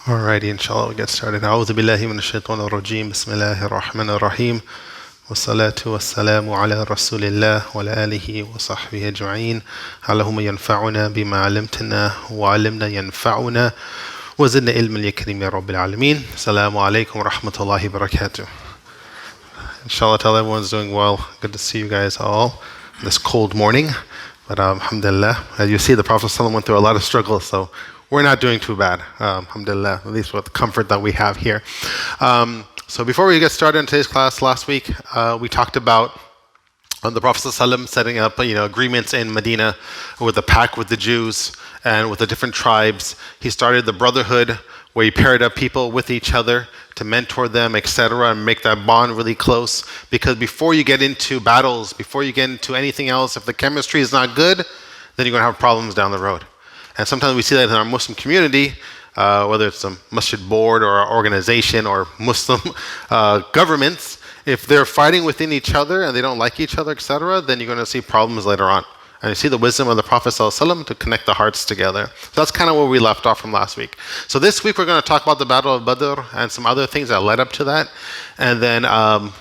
Alrighty, inshallah, we'll get started. أعوذ بالله من الشيطان الرجيم بسم الله الرحمن الرحيم والصلاة والسلام على رسول الله وعلى آله وصحبه أجمعين اللهم ينفعنا بما علمتنا وعلمنا ينفعنا وزدنا علما يا كريم يا رب العالمين. السلام عليكم ورحمة الله وبركاته. Inshallah, everyone's doing well. Good to see you guys all this cold morning. But alhamdulillah, as you see, the Prophet ﷺ went through a lot of struggles, so we're not doing too bad, alhamdulillah, at least with the comfort that we have here. So before we get started in today's class, last week we talked about the Prophet ﷺ setting up agreements in Medina with the pact with the Jews and with the different tribes. He started the brotherhood where he paired up people with each other to mentor them, etc., and make that bond really close. Because before you get into battles, before you get into anything else, if the chemistry is not good, then you're going to have problems down the road. And sometimes we see that in our Muslim community, whether it's a masjid board or an organization or Muslim governments, if they're fighting within each other and they don't like each other, etc., then you're going to see problems later on. And you see the wisdom of the Prophet ﷺ to connect the hearts together. So that's kind of where we left off from last week. So this week we're going to talk about the Battle of Badr and some other things that led up to that. And then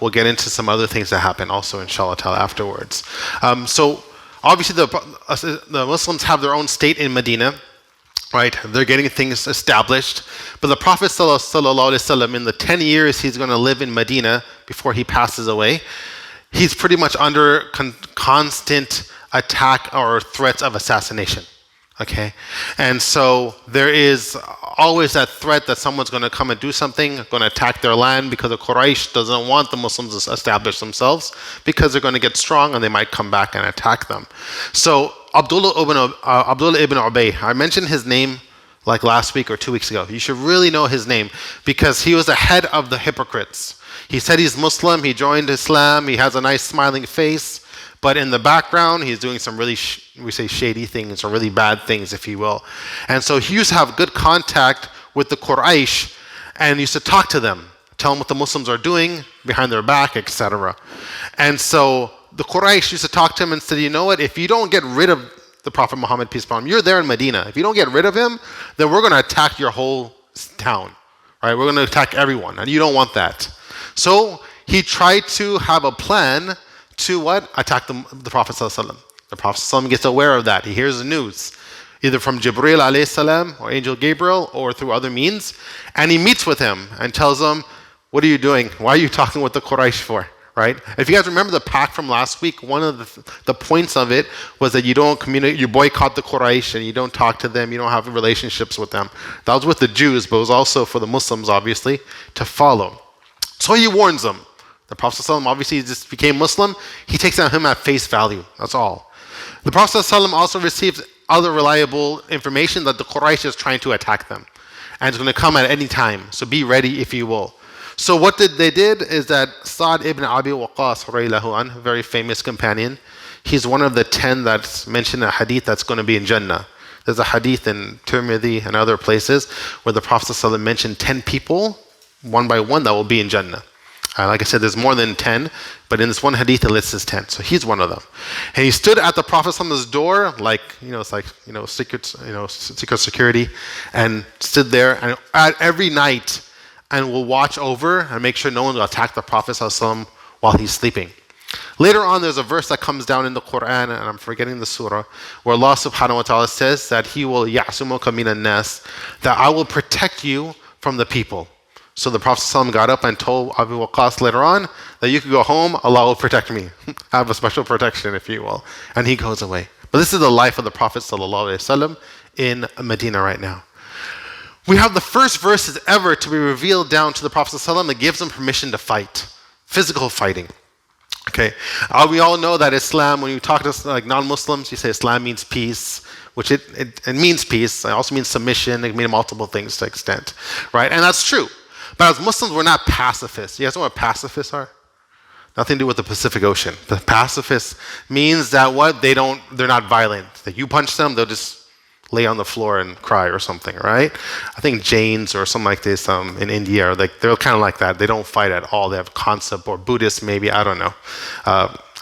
we'll get into some other things that happen also, inshallah ta'ala, afterwards. So obviously the Muslims have their own state in Medina, right? They're getting things established. But the Prophet ﷺ, in the 10 years he's going to live in Medina before he passes away, he's pretty much under constant attack or threats of assassination. Okay? And so there is always that threat that someone's going to come and do something, going to attack their land, because the Quraysh doesn't want the Muslims to establish themselves, because they're going to get strong and they might come back and attack them. So Abdullah ibn Ubay, I mentioned his name like last week or 2 weeks ago. You should really know his name because he was the head of the hypocrites. He said he's Muslim, he joined Islam, he has a nice smiling face, but in the background, he's doing some really, we say shady things, or really bad things, if you will. And so he used to have good contact with the Quraysh and used to talk to them, tell them what the Muslims are doing behind their back, etc. And so the Quraysh used to talk to him and said, you know what, if you don't get rid of the Prophet Muhammad, peace be upon him, you're there in Medina. If you don't get rid of him, then we're going to attack your whole town. Right? We're going to attack everyone, and you don't want that. So he tried to have a plan to what? Attack the Prophet ﷺ. The Prophet ﷺ gets aware of that. He hears the news, either from Jibreel alayhi salam or Angel Gabriel or through other means, and he meets with him and tells him, what are you doing? Why are you talking with the Quraysh for? Right? If you guys remember the pact from last week, one of the points of it was that you don't communicate, you boycott the Quraysh and you don't talk to them, you don't have relationships with them. That was with the Jews, but it was also for the Muslims, obviously, to follow. So he warns them. The Prophet ﷺ obviously just became Muslim. He takes him at face value. That's all. The Prophet ﷺ also receives other reliable information that the Quraysh is trying to attack them. And it's going to come at any time. So be ready if you will. So what they did is that Sa'd ibn Abi Waqqas, a very famous companion, he's one of the 10 that's mentioned in a hadith that's going to be in Jannah. There's a hadith in Tirmidhi and other places where the Prophet ﷺ mentioned 10 people, one by one, that will be in Jannah. Like I said, there's more than 10, but in this one hadith it lists as 10. So he's one of them. And he stood at the Prophet's door, like, it's like, secret security, and stood there and every night and will watch over and make sure no one will attack the Prophet while he's sleeping. Later on, there's a verse that comes down in the Quran, and I'm forgetting the surah, where Allah subhanahu wa ta'ala says that He will ya'sumuka minan nas, that I will protect you from the people. So the Prophet ﷺ got up and told Abu Waqqas later on that you could go home, Allah will protect me. I have a special protection, if you will. And he goes away. But this is the life of the Prophet ﷺ in Medina right now. We have the first verses ever to be revealed down to the Prophet ﷺ that gives him permission to fight. Physical fighting. Okay. We all know that Islam, when you talk to like non-Muslims, you say Islam means peace, which it means peace. It also means submission. It means multiple things to extent. Right? And that's true. But as Muslims, we're not pacifists. You guys know what pacifists are? Nothing to do with the Pacific Ocean. The pacifists means that they're not violent. That you punch them, they'll just lay on the floor and cry or something, right? I think Jains or something like this in India, they're kind of like that. They don't fight at all. They have concept, or Buddhists maybe, I don't know.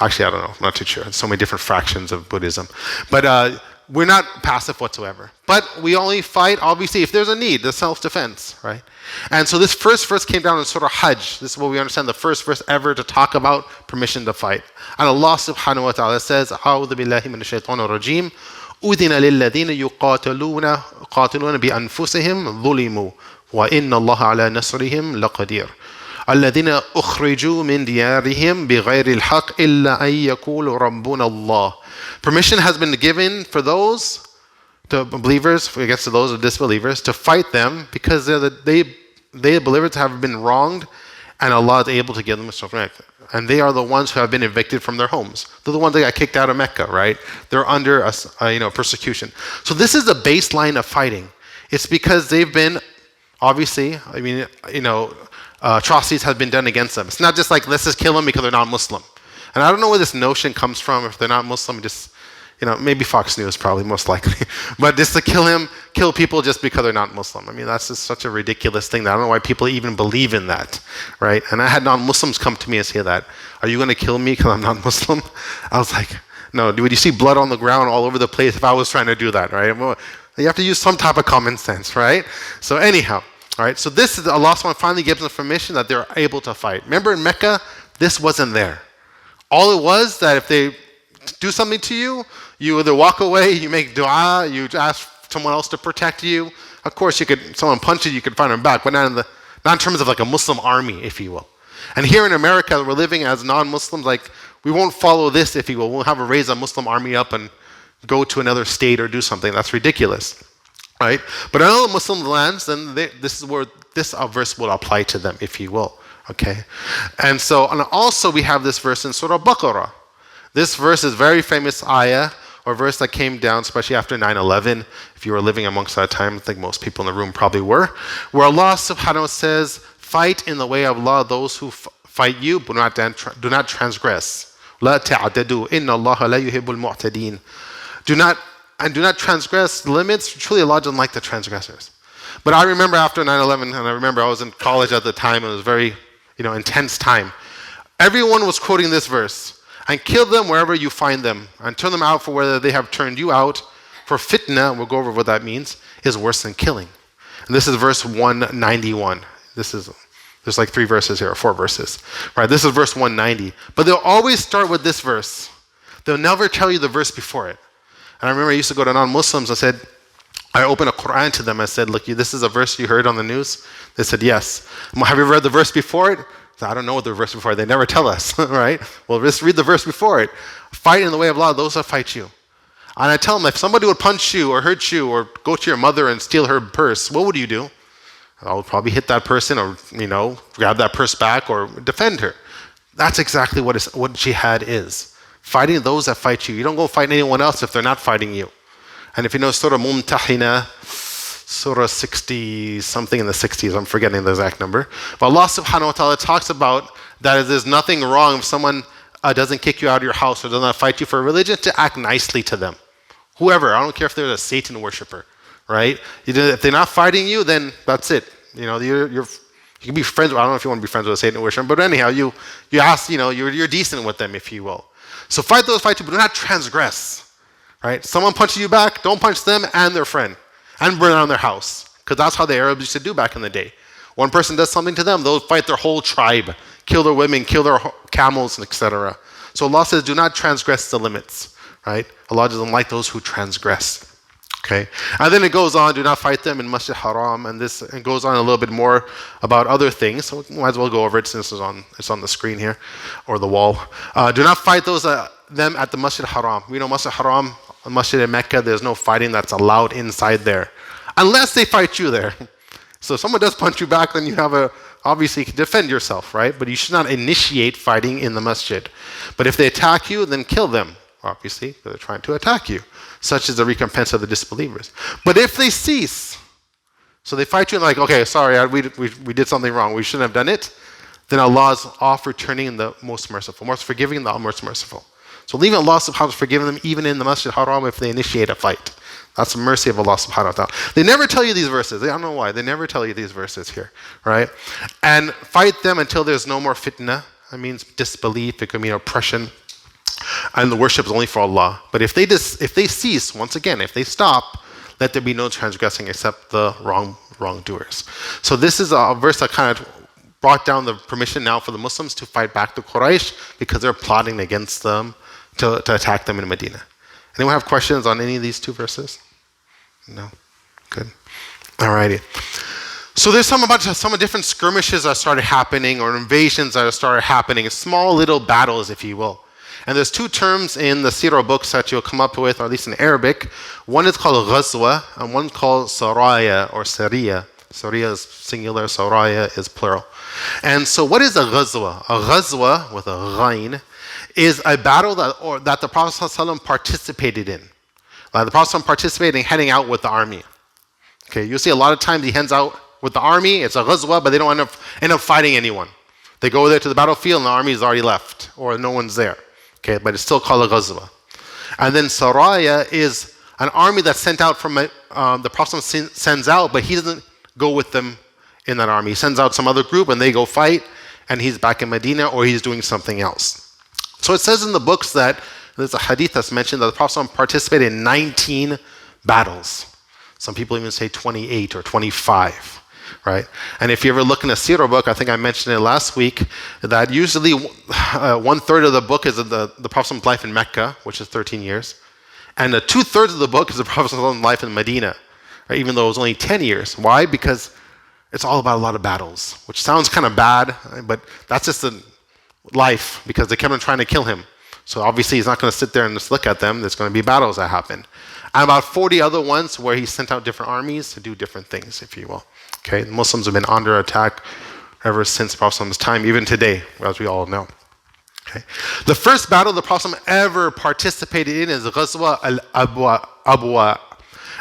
Actually, I don't know. I'm not too sure. There's so many different fractions of Buddhism. But we're not passive whatsoever. But we only fight, obviously, if there's a need, the self-defense, right? And so this first verse came down in Surah Hajj. This is what we understand, the first verse ever to talk about permission to fight. And Allah subhanahu wa ta'ala says, أعوذ بالله من الشيطان الرجيم أذن للذين يقاتلون بأنفسهم ظلموا وإن الله على نصرهم لقدير الذين أخرجوا من ديارهم بغير الحق إلا أن يقولوا ربنا الله. Permission has been given for those, the believers, against those of disbelievers, to fight them because they believers have been wronged, and Allah is able to give them a strength. And they are the ones who have been evicted from their homes. They're the ones that got kicked out of Mecca, right? They're under persecution. So this is the baseline of fighting. It's because they've been, obviously, atrocities have been done against them. It's not just like, let's just kill them because they're not Muslim. And I don't know where this notion comes from. If they're not Muslim, just, maybe Fox News probably, most likely. But just to kill people just because they're not Muslim. I mean, that's just such a ridiculous thing that I don't know why people even believe in that, right? And I had non-Muslims come to me and say that. Are you going to kill me because I'm not Muslim? I was like, no, would you see blood on the ground all over the place if I was trying to do that, right? Well, you have to use some type of common sense, right? So anyhow, all right, so this is, Allah finally gives them permission that they're able to fight. Remember in Mecca, this wasn't there. All it was that if they do something to you, you either walk away, you make dua, you ask someone else to protect you. Of course, someone punches you, you could find them back, but not in terms of like a Muslim army, if you will. And here in America, we're living as non-Muslims, like we won't follow this, if you will. We'll raise a Muslim army up and go to another state or do something. That's ridiculous, right? But in other Muslim lands, then this is where this verse will apply to them, if you will. Okay, and also we have this verse in Surah Baqarah. This verse is very famous ayah, or verse that came down, especially after 9/11. If you were living amongst that time, I think most people in the room probably were, where Allah subhanahu wa ta'ala says, fight in the way of Allah those who fight you, but do not transgress. لا تعتدوا إن الله لا يحب المعتدين. Do not transgress the limits. Truly, Allah doesn't like the transgressors. But I remember after 9/11, and I remember I was in college at the time, it was very intense time. Everyone was quoting this verse. And kill them wherever you find them, and turn them out for whether they have turned you out. For fitna, we'll go over what that means, is worse than killing. And this is verse 191. There's like 3 verses here, or 4 verses. Right, this is verse 190. But they'll always start with this verse. They'll never tell you the verse before it. And I remember I used to go to non-Muslims, I opened a Quran to them, I said, look, this is a verse you heard on the news? They said, yes. Have you read the verse before it? I don't know the verse before. They never tell us, right? Well, just read the verse before it. Fight in the way of Allah, those that fight you. And I tell them, if somebody would punch you or hurt you or go to your mother and steal her purse, what would you do? I would probably hit that person or, grab that purse back or defend her. That's exactly what jihad is. Fighting those that fight you. You don't go fight anyone else if they're not fighting you. And if you know Surah Mumtahina, Surah 60, something in the 60s, I'm forgetting the exact number. But Allah subhanahu wa ta'ala talks about that there's nothing wrong if someone doesn't kick you out of your house or does not fight you for religion, to act nicely to them. Whoever, I don't care if they're a Satan worshiper, right? If they're not fighting you, then that's it. You can be friends, I don't know if you want to be friends with a Satan worshiper, but anyhow, you ask, you're decent with them, if you will. So fight those fight you, but do not transgress, right? Someone punches you back, don't punch them and their friend. And burn down their house. Because that's how the Arabs used to do back in the day. One person does something to them, they'll fight their whole tribe, kill their women, kill their camels, etc. So Allah says, do not transgress the limits, right? Allah doesn't like those who transgress. Okay? And then it goes on, do not fight them in Masjid Haram, and it goes on a little bit more about other things. So we might as well go over it since it's on the screen here, or the wall. Do not fight them at the Masjid Haram. We know Masjid Haram, Masjid in Mecca, there's no fighting that's allowed inside there. Unless they fight you there. So if someone does punch you back, then you obviously you can defend yourself, right? But you should not initiate fighting in the masjid. But if they attack you, then kill them, obviously, because they're trying to attack you. Such is the recompense of the disbelievers. But if they cease, so they fight you and like, okay, sorry, we did something wrong, we shouldn't have done it, then Allah is off returning the most merciful, most forgiving, the most merciful. So leaving Allah subhanahu wa ta'ala forgiving them even in the Masjid Haram if they initiate a fight. That's the mercy of Allah subhanahu wa ta'ala. They never tell you these verses. I don't know why. They never tell you these verses here, right? And fight them until there's no more fitna. That means disbelief. It could mean oppression. and the worship is only for Allah. But if they cease, once again, if they stop, let there be no transgressing except the wrongdoers. So this is a verse that kind of brought down the permission now for the Muslims to fight back the Quraysh because they're plotting against them to attack them in Medina. Anyone have questions on any of these two verses? No? Good. Alrighty. So there's some different skirmishes that started happening, or invasions that started happening, small little battles, if you will. And there's two terms in the Seerah books that you'll come up with, or at least in Arabic. One is called ghazwa, and one called saraya or sariya. Sariya is singular, saraya is plural. And so what is a ghazwa? A ghazwa, with a ghain, is a battle that the Prophet ﷺ participated in. Like the Prophet ﷺ participated in heading out with the army. Okay, you'll see a lot of times he heads out with the army, it's a ghazwa, but they don't end up fighting anyone. They go there to the battlefield and the army is already left, or no one's there. Okay, but it's still called a ghazwa. And then saraya is an army that's sent out from the Prophet sends out, but he doesn't go with them in that army. He sends out some other group and they go fight, and he's back in Medina, or he's doing something else. So it says in the books that there's a hadith that's mentioned that the Prophet participated in 19 battles. Some people even say 28 or 25. Right? And if you ever look in a Seerah book, I think I mentioned it last week, that usually 1/3 of the book is the Prophet's life in Mecca, which is 13 years. And 2/3 of the book is the Prophet's life in Medina, right? Even though it was only 10 years. Why? Because it's all about a lot of battles, which sounds kind of bad, but that's just the life, because they kept on trying to kill him. So obviously he's not going to sit there and just look at them. There's going to be battles that happen. And about 40 other ones where he sent out different armies to do different things, if you will. Okay, the Muslims have been under attack ever since the Prophet's time, even today, as we all know. Okay, the first battle the Prophet ever participated in is the Ghazwa al-Abwa.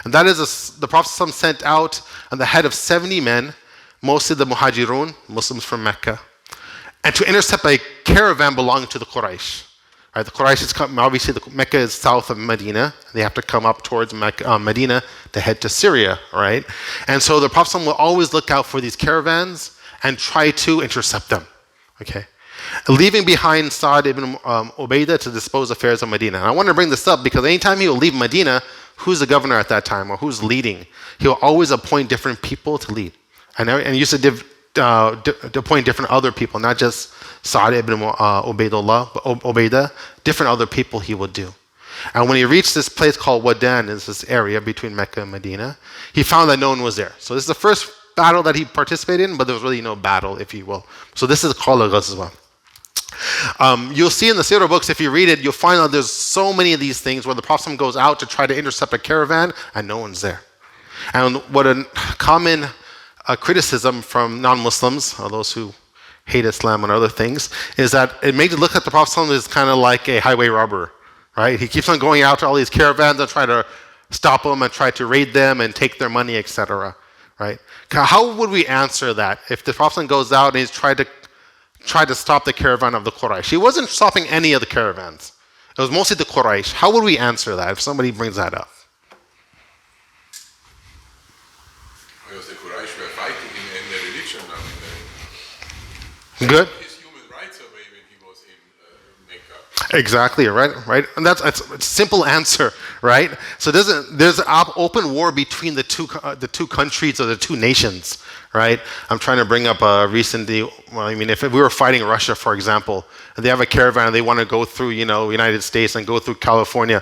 And that is the Prophet sent out on the head of 70 men, mostly the Muhajirun, Muslims from Mecca, and to intercept a caravan belonging to the Quraysh. Right, the Quraysh is obviously Mecca is south of Medina. They have to come up towards Medina to head to Syria, right? And so the Prophet will always look out for these caravans and try to intercept them, okay? Leaving behind Sa'd ibn Ubaidah to dispose affairs of Medina. And I want to bring this up because anytime he will leave Medina, who's the governor at that time or who's leading? He'll always appoint different people to lead. And he used to appoint different other people, not just Sa'd ibn Ubaidah, different other people he would do. And when he reached this place called Wadan, is this area between Mecca and Medina, he found that no one was there. So this is the first battle that he participated in, but there was really no battle, if you will. So this is called a ghazwa. You'll see in the Seerah books, if you read it, you'll find out there's so many of these things where the Prophet goes out to try to intercept a caravan and no one's there. And what a common criticism from non-Muslims, or those who hate Islam and other things, is that it made it look at the Prophet as kind of like a highway robber, right? He keeps on going out to all these caravans and try to stop them and try to raid them and take their money, etc. Right? How would we answer that if the Prophet goes out and he's tried to stop the caravan of the Quraysh? He wasn't stopping any of the caravans. It was mostly the Quraysh. How would we answer that if somebody brings that up? Because the Quraysh were fighting in their religion. Good. His human rights away when he was in Mecca. Exactly, right. And that's a simple answer, right? So there's an open war between the two countries or the two nations, right? I'm trying to bring up recently. Well, I mean, if we were fighting Russia, for example, and they have a caravan and they want to go through, United States and go through California,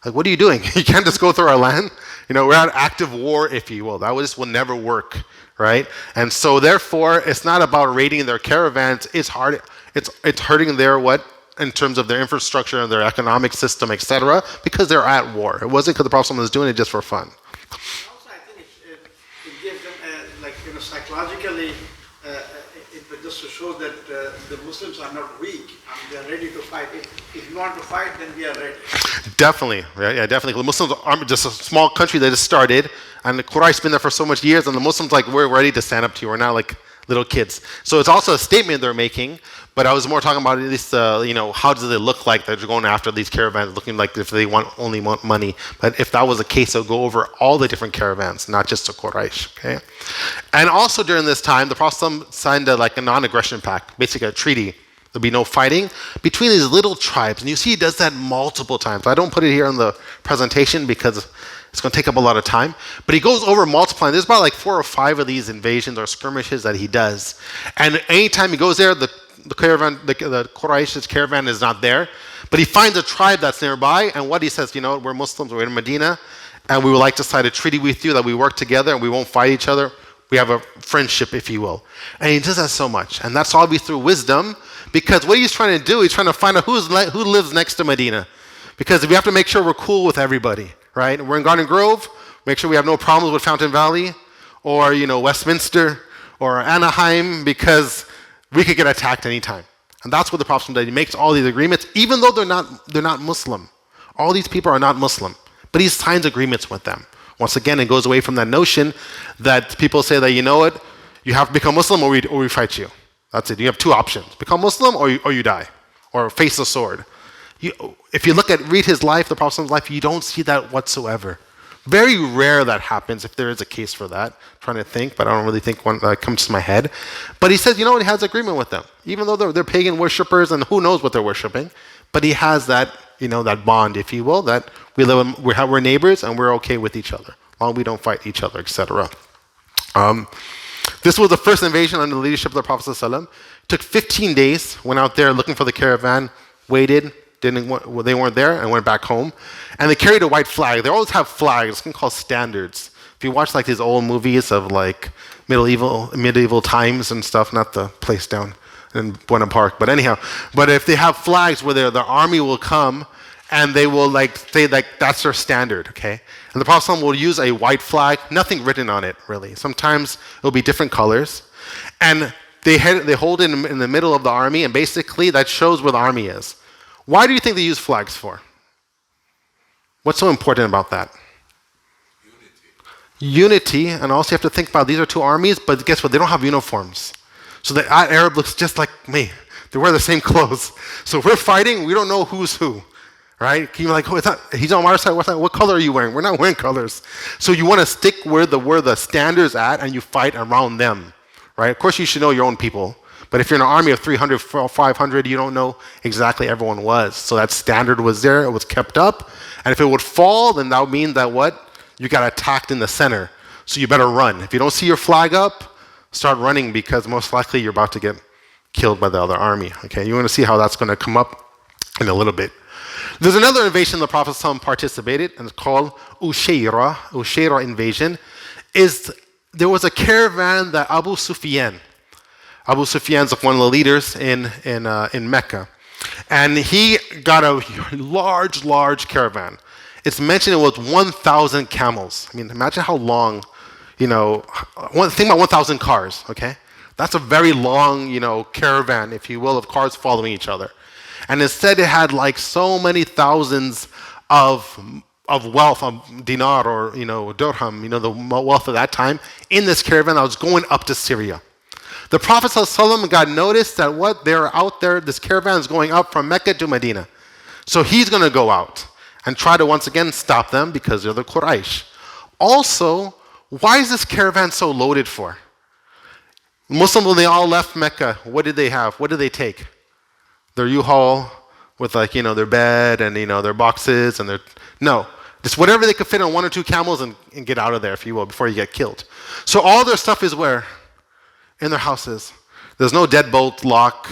like, what are you doing? You can't just go through our land. We're at active war, if you will. That will never work, right? And so therefore, it's not about raiding their caravans. It's hurting their in terms of their infrastructure and their economic system, etc., because they're at war. It wasn't because the Prophet was doing it just for fun. Also, I think it gives them, psychologically, it just shows that the Muslims are not weak. They are ready to fight. If you want to fight, then we are ready. Definitely, right? Yeah, definitely. The Muslims are just a small country that just started, and the Quraysh's been there for so much years, and the Muslims we're ready to stand up to you. We're not like little kids. So it's also a statement they're making. But I was more talking about at least, how does it look like that you're going after these caravans, looking like if they only want money. But if that was the case, they'll go over all the different caravans, not just the Quraysh. Okay, and also during this time, the Prophet signed a non-aggression pact, basically a treaty There'll be no fighting between these little tribes. And you see he does that multiple times. I don't put it here in the presentation because it's going to take up a lot of time. But he goes over multiplying. There's about like 4 or 5 of these invasions or skirmishes that he does. And anytime he goes there, the caravan, the Quraysh's caravan is not there. But he finds a tribe that's nearby. And what he says, we're Muslims, we're in Medina. And we would like to sign a treaty with you that we work together and we won't fight each other. We have a friendship, if you will. And he does that so much. And that's all be through wisdom. Because what he's trying to do, he's trying to find out who lives next to Medina. Because we have to make sure we're cool with everybody, right? We're in Garden Grove, make sure we have no problems with Fountain Valley or, Westminster or Anaheim, because we could get attacked anytime. And that's what the Prophet did. He makes all these agreements, even though they're not Muslim. All these people are not Muslim, but he signs agreements with them. Once again, it goes away from that notion that people say that, you have to become Muslim or we fight you. That's it. You have 2 options. Become Muslim or you die. Or face the sword. If you read his life, the Prophet's life, you don't see that whatsoever. Very rare that happens, if there is a case for that. I'm trying to think, but I don't really think one that comes to my head. But he says, he has agreement with them. Even though they're pagan worshippers and who knows what they're worshiping. But he has that, that bond, if you will, that we're neighbors and we're okay with each other. As long as we don't fight each other, etc. This was the first invasion under the leadership of the Prophet ﷺ. Took 15 days, went out there looking for the caravan, waited, they weren't there, and went back home. And they carried a white flag. They always have flags, it's called standards. If you watch these old movies of medieval times and stuff, not the place down in Buena Park, but anyhow. But if they have flags where the army will come and they will say that's their standard, okay? And the Prophet ﷺ will use a white flag, nothing written on it, really. Sometimes it'll be different colors. And they hold it in the middle of the army, and basically that shows where the army is. Why do you think they use flags for? What's so important about that? Unity, and also you have to think about these are 2 armies, but guess what? They don't have uniforms. So the Arab looks just like me. They wear the same clothes. So if we're fighting, we don't know who's who. Right? You're like, he's on our side. What color are you wearing? We're not wearing colors. So you want to stick where the standard's at, and you fight around them. Right? Of course, you should know your own people. But if you're in an army of 300, 500, you don't know exactly everyone was. So that standard was there. It was kept up. And if it would fall, then that would mean that you got attacked in the center. So you better run. If you don't see your flag up, start running, because most likely you're about to get killed by the other army. Okay? You want to see how that's going to come up in a little bit. There's another invasion the Prophet ﷺ participated, and it's called Ushayra invasion. There was a caravan that Abu Sufyan's one of the leaders in Mecca. And he got a large caravan. It's mentioned it was 1,000 camels. I mean, imagine how long, think about 1,000 cars, okay? That's a very long, caravan, if you will, of cars following each other. And instead it had so many thousands of wealth, of dinar or, dirham, the wealth of that time, in this caravan that was going up to Syria. The Prophet ﷺ got noticed that they're out there, this caravan is going up from Mecca to Medina. So he's going to go out and try to once again stop them because they're the Quraysh. Also, why is this caravan so loaded for? Muslims, when they all left Mecca, what did they have? What did they take? Their U-Haul with their bed and their boxes and just whatever they could fit on 1 or 2 camels and get out of there, if you will, before you get killed. So all their stuff is where? In their houses. There's no deadbolt lock,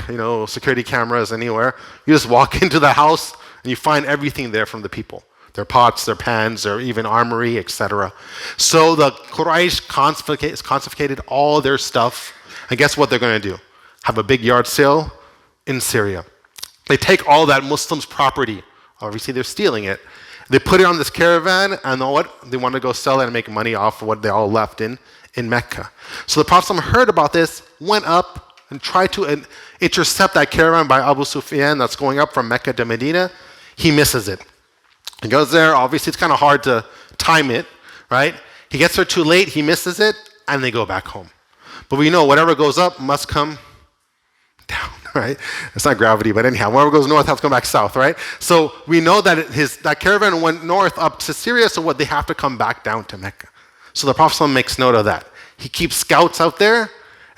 security cameras anywhere. You just walk into the house and you find everything there from the people. Their pots, their pans, their even armory, etc. So the Quraysh confiscated all their stuff. And guess what they're going to do? Have a big yard sale in Syria. They take all that Muslims' property. Obviously, they're stealing it. They put it on this caravan, and they want to go sell it and make money off of what they all left in Mecca. So the Prophet heard about this, went up and tried to intercept that caravan by Abu Sufyan that's going up from Mecca to Medina. He misses it. He goes there. Obviously, it's kind of hard to time it, right? He gets there too late. He misses it, and they go back home. But we know whatever goes up must come down, right? It's not gravity, but anyhow, whatever goes north has to come back south, right? So we know that that caravan went north up to Syria, so they have to come back down to Mecca. So the Prophet ﷺ makes note of that. He keeps scouts out there,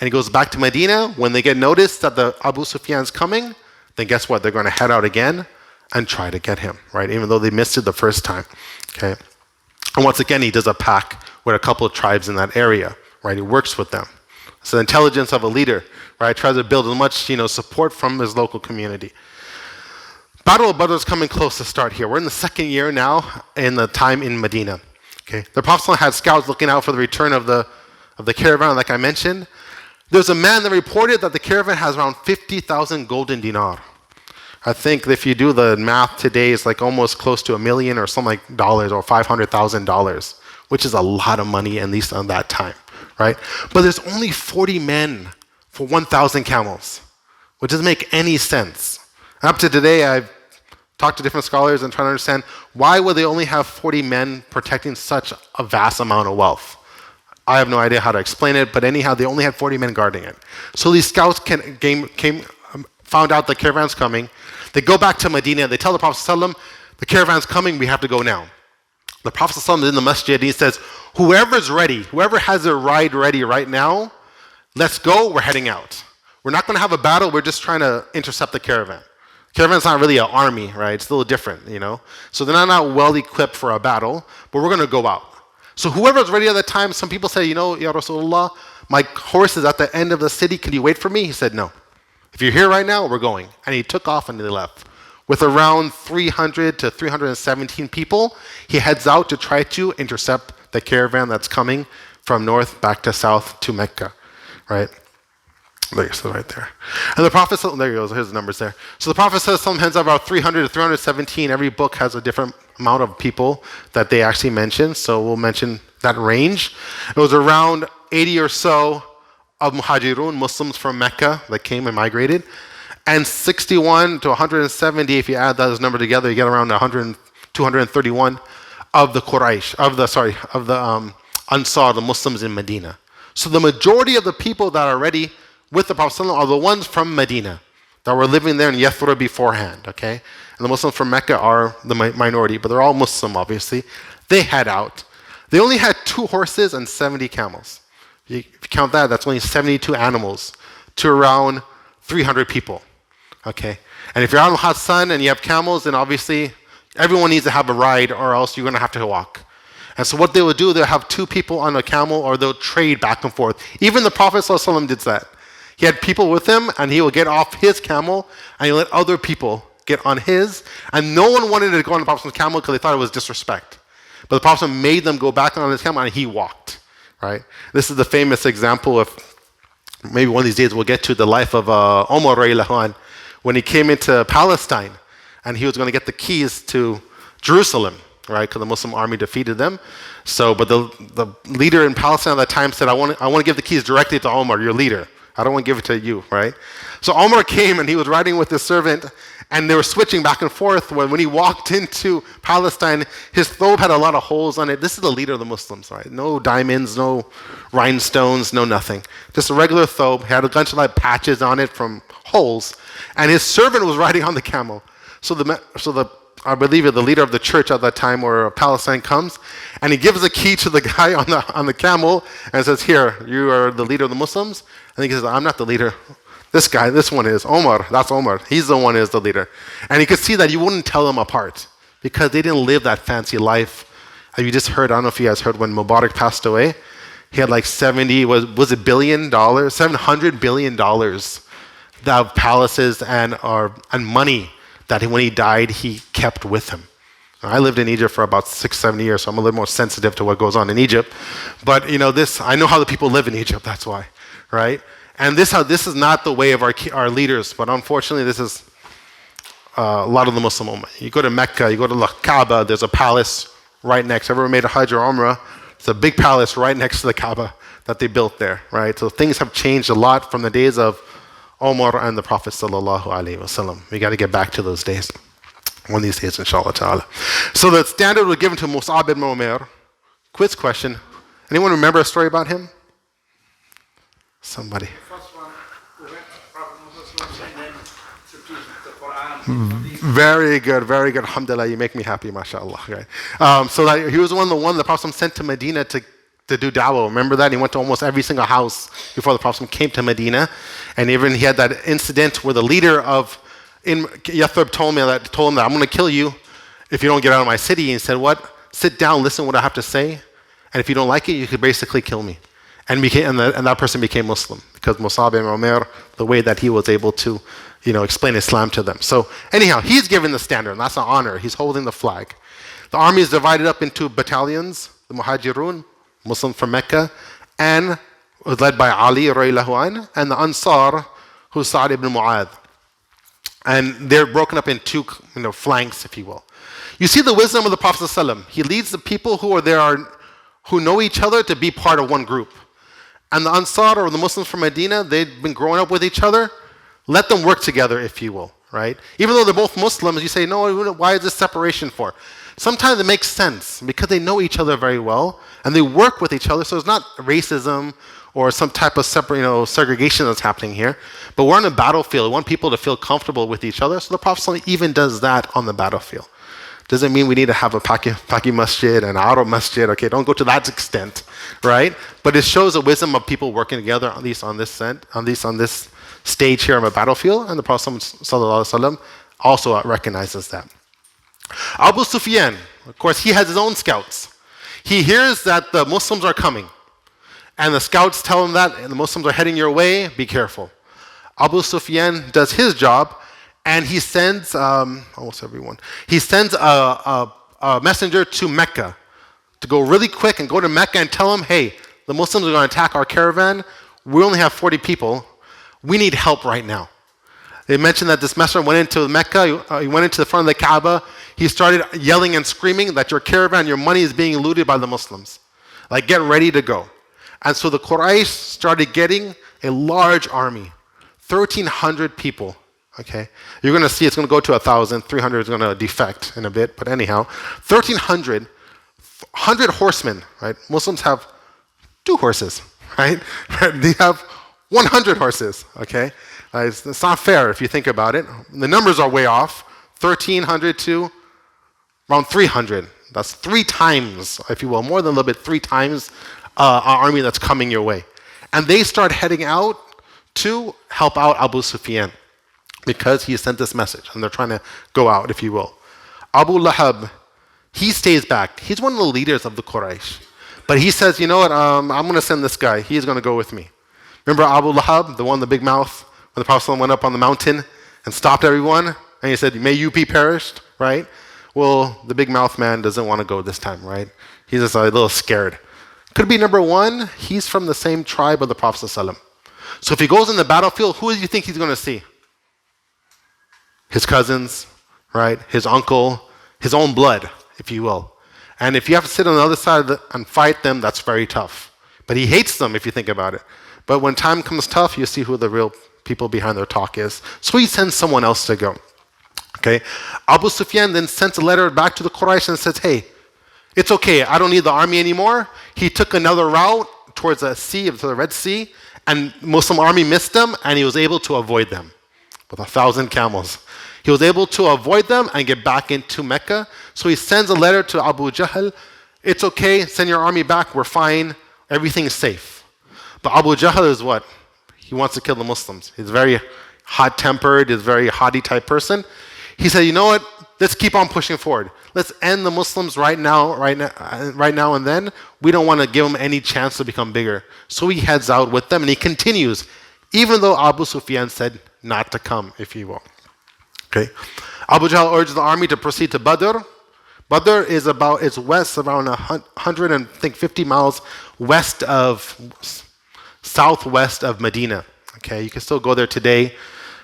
and he goes back to Medina. When they get noticed that the Abu Sufyan's coming, then guess what? They're going to head out again and try to get him, right? Even though they missed it the first time, okay? And once again, he does a pact with a couple of tribes in that area, right? He works with them. It's the intelligence of a leader, right? Tries to build as much, support from his local community. Battle of Badr is coming close to start here. We're in the second year now in the time in Medina. Okay, the Prophet had scouts looking out for the return of the caravan, like I mentioned. There's a man that reported that the caravan has around 50,000 golden dinar. I think if you do the math today, it's like almost close to $1 million or something like dollars, or $500,000, which is a lot of money, at least on that time, right? But there's only 40 men for 1,000 camels, which doesn't make any sense. Up to today, I've talked to different scholars and trying to understand why would they only have 40 men protecting such a vast amount of wealth. I have no idea how to explain it, but anyhow, they only had 40 men guarding it. So these scouts found out the caravan's coming. They go back to Medina. They tell the Prophet ﷺ, the caravan's coming, we have to go now. The Prophet ﷺ is in the masjid, and he says, whoever's ready, whoever has their ride ready right now, let's go, we're heading out. We're not going to have a battle, we're just trying to intercept the caravan. Caravan's not really an army, right? It's a little different, So they're not well equipped for a battle, but we're going to go out. So whoever's ready at that time, some people say, Ya Rasulullah, my horse is at the end of the city. Can you wait for me? He said, no. If you're here right now, we're going. And he took off and they left. With around 300 to 317 people, he heads out to try to intercept the caravan that's coming from north back to south to Mecca, right? There you go, right there. And the Prophet, there he goes, here's the numbers there. So the Prophet says some heads about 300 to 317. Every book has a different amount of people that they actually mention, so we'll mention that range. It was around 80 or so of Muhajirun, Muslims from Mecca that came and migrated, and 61 to 170, if you add those numbers together, you get around 231 of the Quraysh, of the Ansar, the Muslims in Medina. So the majority of the people that are ready with the Prophet ﷺ are the ones from Medina that were living there in Yathrib beforehand, okay? And the Muslims from Mecca are the minority, but they're all Muslim, obviously. They head out. They only had 2 horses and 70 camels. If you count that, that's only 72 animals to around 300 people, okay? And if you're out in the hot sun and you have camels, then obviously everyone needs to have a ride or else you're going to have to walk. And so what they would do, they'll have 2 people on a camel or they'll trade back and forth. Even the Prophet ﷺ did that. He had people with him, and he would get off his camel, and he let other people get on his. And no one wanted to go on the Prophet's camel because they thought it was disrespect. But the Prophet made them go back on his camel, and he walked. Right? This is the famous example of, maybe one of these days we'll get to the life of Umar radiallahu anh, when he came into Palestine, and he was going to get the keys to Jerusalem, right? Because the Muslim army defeated them. So, but the leader in Palestine at that time said, I want to give the keys directly to Umar, your leader. I don't want to give it to you, right? So Omar came and he was riding with his servant and they were switching back and forth. When he walked into Palestine, his thobe had a lot of holes on it. This is the leader of the Muslims, right? No diamonds, no rhinestones, no nothing. Just a regular thobe. He had a bunch of like patches on it from holes. And his servant was riding on the camel. So I believe the leader of the church at that time, or Palestine, comes and he gives the key to the guy on the camel and says, here, you are the leader of the Muslims. And he says, I'm not the leader. This one is Omar. That's Omar. He's the one who is the leader. And you could see that you wouldn't tell them apart because they didn't live that fancy life. You just heard, I don't know if you guys heard, when Mubarak passed away, he had like $700 billion of palaces and money that when he died, he kept with him. I lived in Egypt for about 6-7 years, so I'm a little more sensitive to what goes on in Egypt. But I know how the people live in Egypt, that's why, right? And this is not the way of our leaders, but unfortunately this is a lot of the Muslim Ummah. You go to Mecca, you go to the Kaaba, there's a palace right next. Ever made a Hajj or Umrah? It's a big palace right next to the Kaaba that they built there, right? So things have changed a lot from the days of Omar and the Prophet sallallahu alaihi wasallam. We got to get back to those days. One of these days, inshallah ta'ala. So the standard was given to Mus'ab ibn Umair. Quiz question. Anyone remember a story about him? Somebody. The first one who went to Prophet Muhammad and then to teach the Quran. Very good, very good. Alhamdulillah, you make me happy, mashallah. Right. So he was the Prophet sent to Medina to to do dawah. Remember that? He went to almost every single house before the Prophet came to Medina. And even he had that incident where the leader of in Yathrib told him that I'm going to kill you if you don't get out of my city. And he said, what? Sit down, listen to what I have to say. And if you don't like it, you could basically kill me. And that person became Muslim because Musab ibn Umair, the way that he was able to, explain Islam to them. So anyhow, he's given the standard, and that's an honor. He's holding the flag. The army is divided up into battalions, the Muhajirun, Muslims from Mecca, and was led by Ali radiallahu anh, and the Ansar, who's Sa'd ibn Mu'adh. And they're broken up in two flanks, if you will. You see the wisdom of the Prophet ﷺ. He leads the people who are there, who know each other, to be part of one group. And the Ansar, or the Muslims from Medina, they've been growing up with each other. Let them work together, if you will, right? Even though they're both Muslims, you say, no, why is this separation for? Sometimes it makes sense because they know each other very well and they work with each other. So it's not racism or some type of separate, segregation that's happening here. But we're on a battlefield. We want people to feel comfortable with each other. So the Prophet ﷺ even does that on the battlefield. Doesn't mean we need to have a Paki masjid and an Arab masjid. Okay, don't go to that extent, right? But it shows the wisdom of people working together, at least on this stage here on a battlefield. And the Prophet ﷺ also recognizes that. Abu Sufyan, of course, he has his own scouts. He hears that the Muslims are coming. And the scouts tell him that the Muslims are heading your way, be careful. Abu Sufyan does his job, and he sends, he sends a messenger to Mecca to go really quick and go to Mecca and tell them, hey, the Muslims are going to attack our caravan. We only have 40 people. We need help right now. They mentioned that this messenger went into Mecca, he went into the front of the Kaaba, he started yelling and screaming that your caravan, your money is being looted by the Muslims. Like, get ready to go. And so the Quraysh started getting a large army, 1,300 people, okay? You're going to see it's going to go to 1,000, 300 is going to defect in a bit, but anyhow, 1,300, 100 horsemen, right? Muslims have 2 horses, right? They have 100 horses, okay? It's not fair if you think about it. The numbers are way off, 1,300 to around 300. That's 3 times, if you will, more than a little bit, 3 times our army that's coming your way. And they start heading out to help out Abu Sufyan because he sent this message and they're trying to go out, if you will. Abu Lahab, he stays back. He's one of the leaders of the Quraysh. But he says, you know what, I'm going to send this guy. He's going to go with me. Remember Abu Lahab, the one with the big mouth, when the Prophet went up on the mountain and stopped everyone? And he said, may you be perished, right? Well, the big mouth man doesn't want to go this time, right? He's just a little scared. Could be number 1, he's from the same tribe of the Prophet ﷺ. So if he goes in the battlefield, who do you think he's going to see? His cousins, right? His uncle, his own blood, if you will. And if you have to sit on the other side and fight them, that's very tough. But he hates them if you think about it. But when time comes tough, you see who the real people behind their talk is. So he sends someone else to go. Okay? Abu Sufyan then sends a letter back to the Quraysh and says, hey, it's okay, I don't need the army anymore. He took another route towards the sea, to the Red Sea, and Muslim army missed them, and he was able to avoid them with 1,000 camels. He was able to avoid them and get back into Mecca. So he sends a letter to Abu Jahl. It's okay, send your army back, we're fine, everything is safe. But Abu Jahl is what? He wants to kill the Muslims. He's very hot-tempered, he's a very haughty type person. He said, you know what, let's keep on pushing forward. Let's end the Muslims right now and then. We don't want to give them any chance to become bigger. So he heads out with them and he continues, even though Abu Sufyan said not to come, if you will. Okay. Abu Jahl urges the army to proceed to Badr. Badr is it's west, around 150 miles southwest of Medina. Okay, you can still go there today.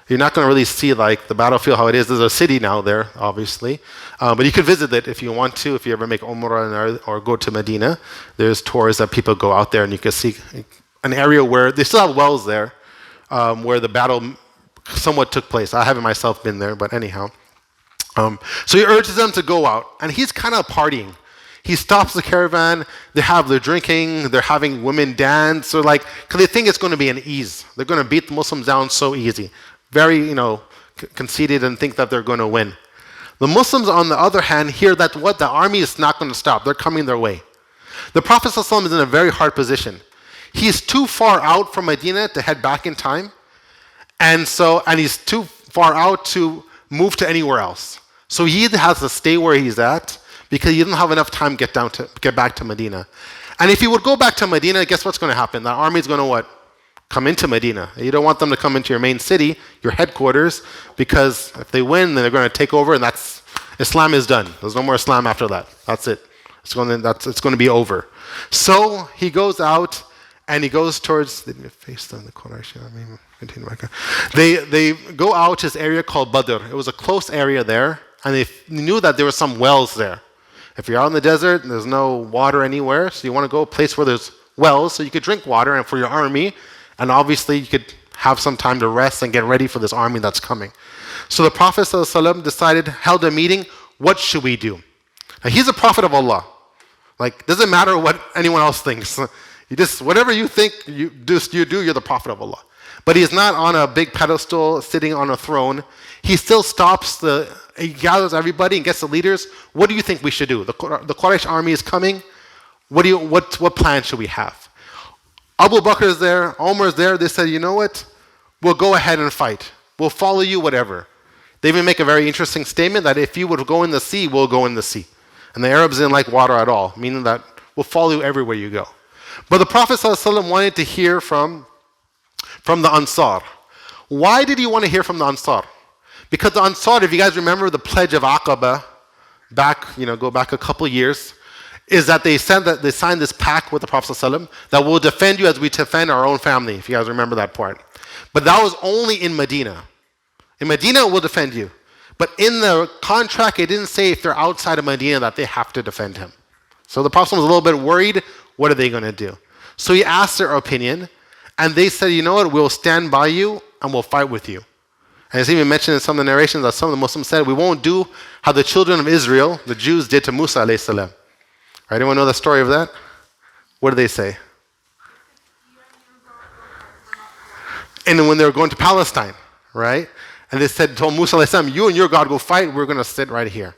You're not going to really see like the battlefield how it is. There's a city now there, obviously. But you can visit it if you want to, if you ever make Umrah or go to Medina. There's tours that people go out there and you can see an area where they still have wells there where the battle somewhat took place. I haven't myself been there, but anyhow. So he urges them to go out, and he's kind of partying. He stops the caravan, they have their drinking, they're having women dance, because they think it's going to be an ease. They're going to beat the Muslims down so easy. Very, conceited and think that they're going to win. The Muslims, on the other hand, hear that the army is not going to stop. They're coming their way. The Prophet ﷺ is in a very hard position. He's too far out from Medina to head back in time, and he's too far out to move to anywhere else. So he either has to stay where he's at because he doesn't have enough time to get back to Medina. And if he would go back to Medina, guess what's going to happen? That army is going to what? Come into Medina. You don't want them to come into your main city, your headquarters, because if they win, then they're going to take over, and Islam is done. There's no more Islam after that. That's it. It's going to be over. So he goes out and he goes towards. They face them, the Quraysh. Continue. They go out to this area called Badr. It was a close area there, and they knew that there were some wells there. If you're out in the desert and there's no water anywhere, so you want to go a place where there's wells so you could drink water and for your army, and obviously you could have some time to rest and get ready for this army that's coming. So the Prophet ﷺ held a meeting. What should we do? Now, he's a prophet of Allah. Like, doesn't matter what anyone else thinks. Whatever you think, you're the prophet of Allah. But he's not on a big pedestal sitting on a throne. He still he gathers everybody and gets the leaders. What do you think we should do? The Quraysh army is coming. What plan should we have? Abu Bakr is there, Umar is there. They said, you know what? We'll go ahead and fight. We'll follow you, whatever. They even make a very interesting statement that if you would go in the sea, we'll go in the sea. And the Arabs didn't like water at all, meaning that we'll follow you everywhere you go. But the Prophet ﷺ wanted to hear from the Ansar. Why did he want to hear from the Ansar? Because the Ansar, if you guys remember the pledge of Aqaba, go back a couple years, is that they signed this pact with the Prophet ﷺ that will defend you as we defend our own family, if you guys remember that part. But that was only in Medina. In Medina, we'll defend you. But in the contract, it didn't say if they're outside of Medina that they have to defend him. So the Prophet was a little bit worried, what are they going to do? So he asked their opinion, and they said, you know what, we'll stand by you and we'll fight with you. And it's even mentioned in some of the narrations that some of the Muslims said, we won't do how the children of Israel, the Jews, did to Musa alayhi salam. Right, anyone know the story of that? What did they say? And when they were going to Palestine, right? And they told Musa alayhi salam, you and your God go fight, we're going to sit right here.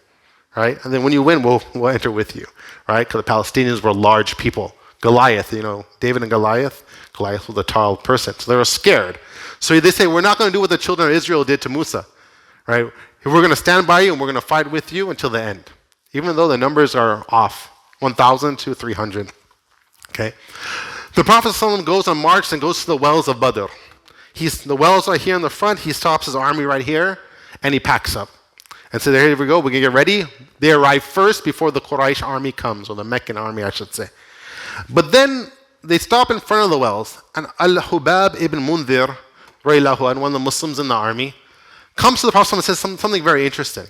Right? And then when you win, we'll enter with you. Right? Because the Palestinians were large people. Goliath, David and Goliath. Goliath was a tall person. So they were scared. So they say, we're not going to do what the children of Israel did to Musa. Right? We're going to stand by you and we're going to fight with you until the end. Even though the numbers are off. 1,000 to 300. Okay? The Prophet ﷺ goes on march and goes to the wells of Badr. The wells are here in the front. He stops his army right here and he packs up. And so here we go. We're going to get ready. They arrive first before the Quraysh army comes, or the Meccan army, I should say. But then they stop in front of the wells, and Al-Hubab ibn Mundhir, one of the Muslims in the army, comes to the Prophet and says something very interesting.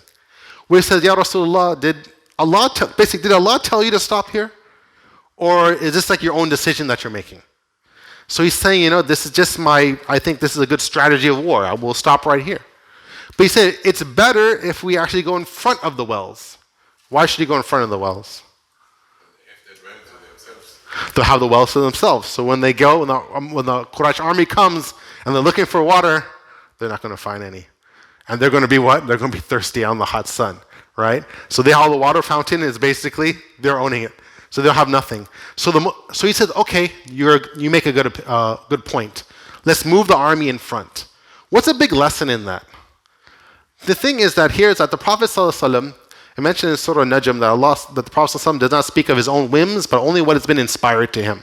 Where he says, Ya Rasulullah, did Allah tell you to stop here? Or is this like your own decision that you're making? So he's saying, this is just I think this is a good strategy of war. I will stop right here. But he said, it's better if we actually go in front of the wells. Why should he go in front of the wells? They'll have the wells to themselves. So when they go, when the Quraysh army comes and they're looking for water, they're not going to find any. And they're going to be what? They're going to be thirsty out in the hot sun, right? So they have the water fountain is basically, they're owning it. So they'll have nothing. So he says, okay, you make a good point. Let's move the army in front. What's a big lesson in that? The thing is that the Prophet ﷺ, it mentioned in Surah Najm that the Prophet ﷺ does not speak of his own whims, but only what has been inspired to him.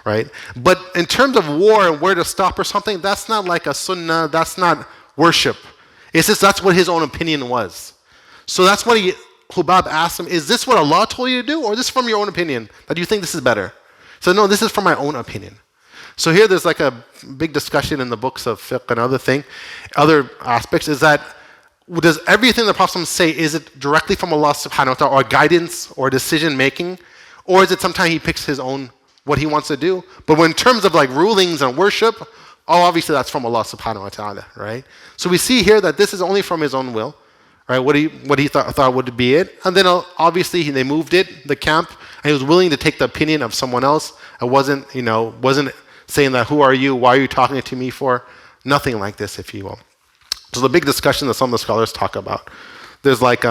Right? But in terms of war and where to stop or something, that's not like a sunnah, that's not worship. It's just that's what his own opinion was. So that's what Hubab asked him, is this what Allah told you to do, or is this from your own opinion, that you think this is better? So no, this is from my own opinion. So here there's like a big discussion in the books of fiqh and other aspects, is that does everything the Prophet say, is it directly from Allah subhanahu wa ta'ala, or guidance or decision making, or is it sometimes he picks his own, what he wants to do? But when in terms of like rulings and worship, obviously that's from Allah subhanahu wa ta'ala, right? So we see here that this is only from his own will, right? What he thought would be it. And then obviously they moved the camp, and he was willing to take the opinion of someone else. It wasn't saying that, who are you? Why are you talking to me for? Nothing like this, if you will. So the big discussion that some of the scholars talk about. There's like,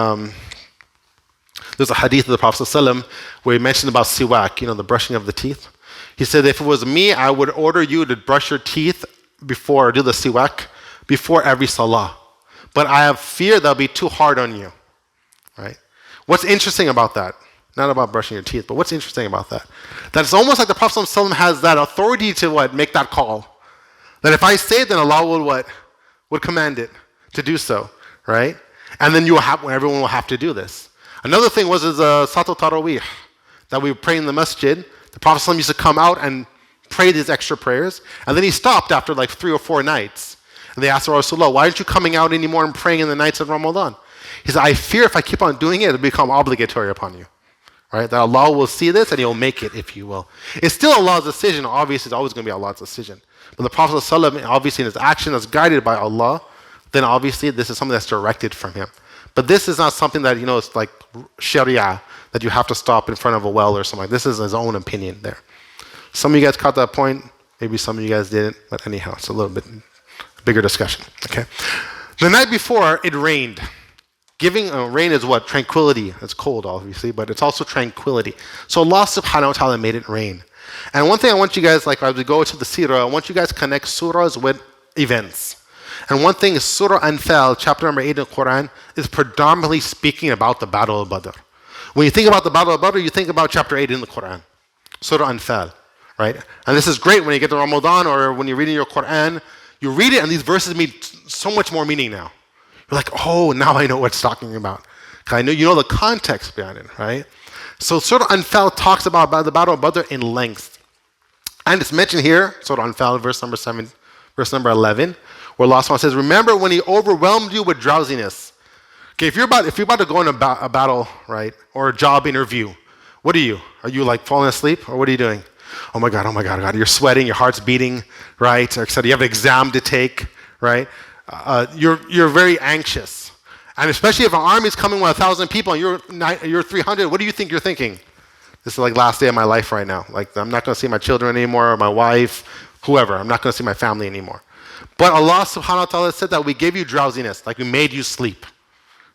There's a hadith of the Prophet ﷺ where he mentioned about siwak, the brushing of the teeth. He said, if it was me, I would order you to brush your teeth before, do the siwak, before every salah. But I have fear that'll be too hard on you, right? What's interesting about that? Not about brushing your teeth, but what's interesting about that? That it's almost like the Prophet ﷺ has that authority to what? Make that call. That if I say it, then Allah will what? Would command it to do so, right? And then everyone will have to do this. Another thing was Salat Tarawih, that we pray in the masjid. The Prophet ﷺ used to come out and pray these extra prayers, and then he stopped after like 3 or 4 nights. And they asked Rasulullah, why aren't you coming out anymore and praying in the nights of Ramadan? He said, I fear if I keep on doing it, it'll become obligatory upon you. Right? That Allah will see this and He'll make it, if you will. It's still Allah's decision. Obviously, it's always going to be Allah's decision. But the Prophet ﷺ, obviously in his action that's guided by Allah, then obviously this is something that's directed from Him. But this is not something that, it's like Sharia, that you have to stop in front of a well or something. This is his own opinion there. Some of you guys caught that point. Maybe some of you guys didn't. But anyhow, it's a little bit bigger discussion. Okay. The night before, it rained. Rain is what? Tranquility. It's cold, obviously, but it's also tranquility. So Allah subhanahu wa ta'ala made it rain. And one thing I want you guys, like as we go to the Seerah, I want you guys to connect surahs with events. And one thing is Surah Anfal, chapter number 8 in the Quran, is predominantly speaking about the Battle of Badr. When you think about the Battle of Badr, you think about chapter 8 in the Quran, Surah Anfal, right? And this is great when you get to Ramadan or when you're reading your Quran, you read it and these verses mean so much more meaning now. You're like, oh, now I know what it's talking about. I know you know the context behind it, right? So Surah Anfal talks about the Battle of Badr in length. And it's mentioned here, Surah Anfal, verse number 11, where Allah SWT says, remember when He overwhelmed you with drowsiness. Okay, if you're about to go in a battle, right, or a job interview, what are you? Are you like falling asleep, or what are you doing? Oh my God, you're sweating, your heart's beating, right? Or you have an exam to take, right? You're very anxious. And especially if an army is coming with 1,000 people and you're 300, what do you think you're thinking? This is like last day of my life right now. Like I'm not going to see my children anymore, or my wife, whoever. I'm not going to see my family anymore. But Allah subhanahu wa ta'ala said that we gave you drowsiness, like we made you sleep,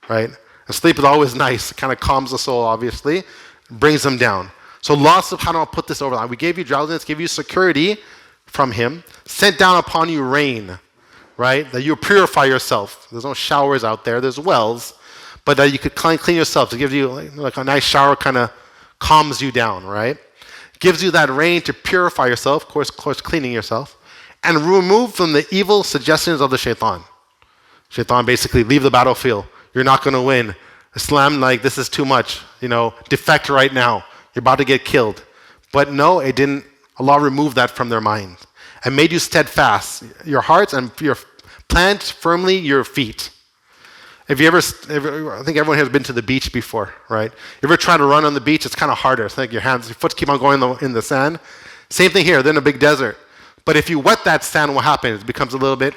right? And sleep is always nice. It kind of calms the soul, obviously, brings them down. So Allah subhanahu wa ta'ala put this over. We gave you drowsiness, gave you security from Him, sent down upon you rain, right? That you purify yourself. There's no showers out there. There's wells, but that you could clean yourself. To give you like a nice shower, kind of calms you down, right? Gives you that rain to purify yourself, of course, cleaning yourself, and remove from the evil suggestions of the shaitan. Shaitan basically, leave the battlefield. You're not going to win. Islam, like this is too much. Defect right now. You're about to get killed. But no, it didn't. Allah removed that from their mind and made you steadfast, your hearts, and plant firmly your feet. If you ever, I think everyone has been to the beach before, right? You ever try to run on the beach? It's kind of harder. It's like your foot keep on going in the sand. Same thing here, then a big desert. But if you wet that sand, what happens? It becomes a little bit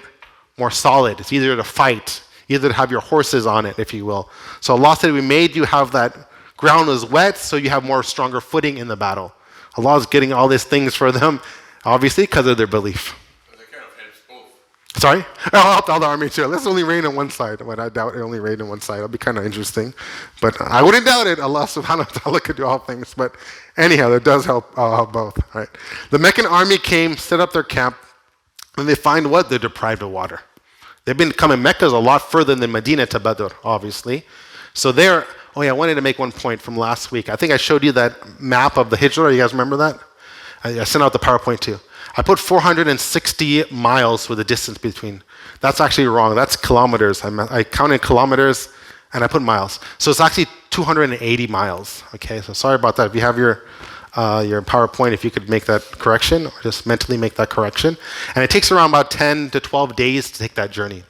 more solid. It's easier to fight, either to have your horses on it, if you will. So Allah said, we made you have that ground was wet, so you have more stronger footing in the battle. Allah is getting all these things for them, obviously, because of their belief. Sorry? I'll help all the army too. Let's only rain on one side. But I doubt it only rained on one side. It'll be kind of interesting. But I wouldn't doubt it. Allah subhanahu wa ta'ala could do all things. But anyhow, it does help both. Right? The Meccan army came, set up their camp, and they find what? They're deprived of water. They've been coming. Mecca is a lot further than Medina to Badr, obviously. So I wanted to make one point from last week. I think I showed you that map of the Hijrah. You guys remember that? I sent out the PowerPoint too. I put 460 miles for the distance between. That's actually wrong. That's kilometers. I counted kilometers and I put miles. So it's actually 280 miles. Okay, so sorry about that. If you have your PowerPoint, if you could make that correction, or just mentally make that correction. And it takes around about 10 to 12 days to take that journey.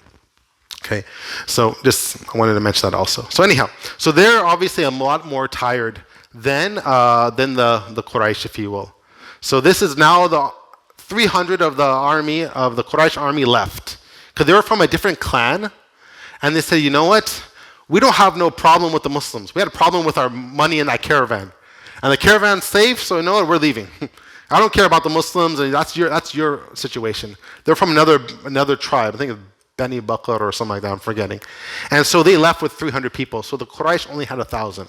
Okay, so I wanted to mention that also. So anyhow, so they're obviously a lot more tired than the Quraysh, if you will. So this is now the 300 of the army, of the Quraysh army left. Because they were from a different clan. And they said, you know what? We don't have no problem with the Muslims. We had a problem with our money in that caravan. And the caravan's safe, so you know what? We're leaving. I don't care about the Muslims. And that's your situation. They're from another tribe. I think it's Bani Bakr or something like that. I'm forgetting. And so they left with 300 people. So the Quraysh only had 1,000.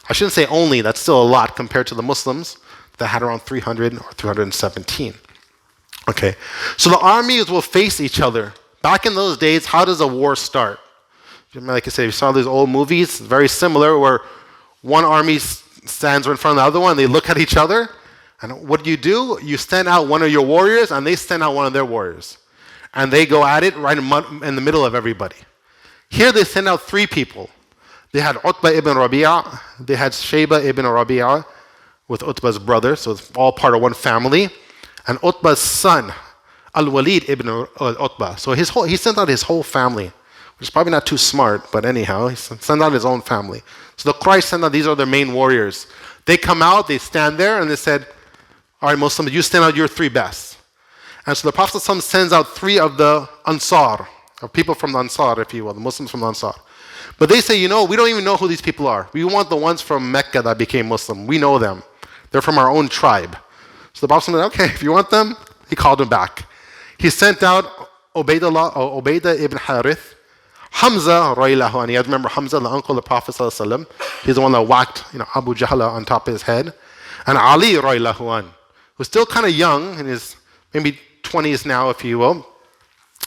I shouldn't say only, that's still a lot compared to the Muslims that had around 300 or 317. Okay, so the armies will face each other. Back in those days, how does a war start? Like I said, you saw these old movies, very similar, where one army stands in front of the other one, they look at each other, and what do? You send out one of your warriors, and they send out one of their warriors. And they go at it right in the middle of everybody. Here they send out 3 people. They had Utbah ibn Rabi'ah, they had Shaybah ibn Rabi'ah with Utbah's brother, so it's all part of one family, and Utbah's son, Al-Walid ibn Utbah. So he sent out his whole family, which is probably not too smart, but anyhow, he sent out his own family. So the Quraysh sent out, these are their main warriors. They come out, they stand there, and they said, all right, Muslims, you send out your 3 best. And so the Prophet ﷺ sends out 3 of the Ansar, or people from the Ansar, if you will, the Muslims from the Ansar. But they say, we don't even know who these people are. We want the ones from Mecca that became Muslim. We know them. They're from our own tribe. So the Prophet said, okay, if you want them, he called them back. He sent out Ubaidah ibn Harith, Hamza, radiallahu anhu. You have to remember Hamza, the uncle of the Prophet ﷺ. He's the one that whacked Abu Jahl on top of his head. And Ali, radiallahu anhu, who's still kind of young, in his maybe 20s now, if you will,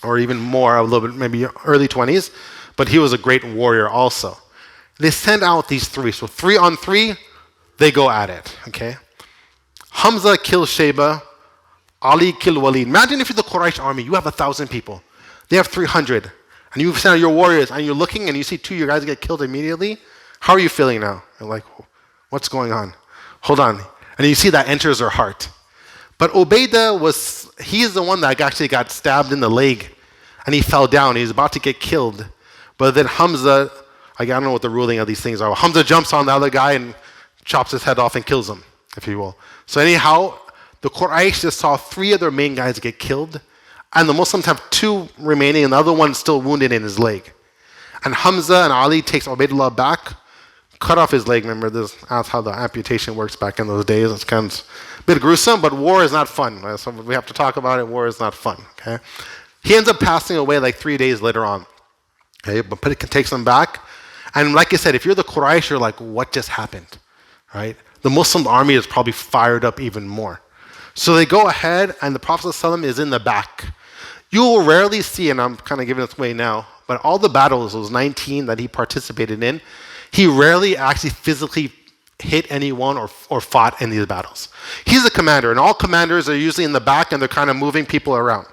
or even more, a little bit, maybe early 20s. But he was a great warrior also. They send out these 3. So 3 on 3, they go at it, okay? Hamza kills Shaybah, Ali killed Walid. Imagine if you're the Quraysh army, you have 1,000 people. They have 300. And you send out your warriors, and you're looking, and you see 2 of your guys get killed immediately. How are you feeling now? You're like, what's going on? Hold on. And you see that enters her heart. But Ubaidah he's the one that actually got stabbed in the leg, and he fell down. He was about to get killed. But then Hamza, I don't know what the ruling of these things are. Hamza jumps on the other guy and chops his head off and kills him, if you will. So anyhow, the Quraysh just saw 3 of their main guys get killed, and the Muslims have 2 remaining, and the other one's still wounded in his leg. And Hamza and Ali takes Ubaidullah back, cut off his leg. Remember, that's how the amputation works back in those days. It's kind of a bit gruesome, but war is not fun. Right? So we have to talk about it. War is not fun. Okay, he ends up passing away like 3 days later on. Okay, but it takes them back. And like I said, if you're the Quraysh, you're like, what just happened? Right? The Muslim army is probably fired up even more. So they go ahead, and the Prophet ﷺ is in the back. You will rarely see, and I'm kind of giving this away now, but all the battles, those 19 that he participated in, he rarely actually physically hit anyone or fought in these battles. He's a commander, and all commanders are usually in the back, and they're kind of moving people around.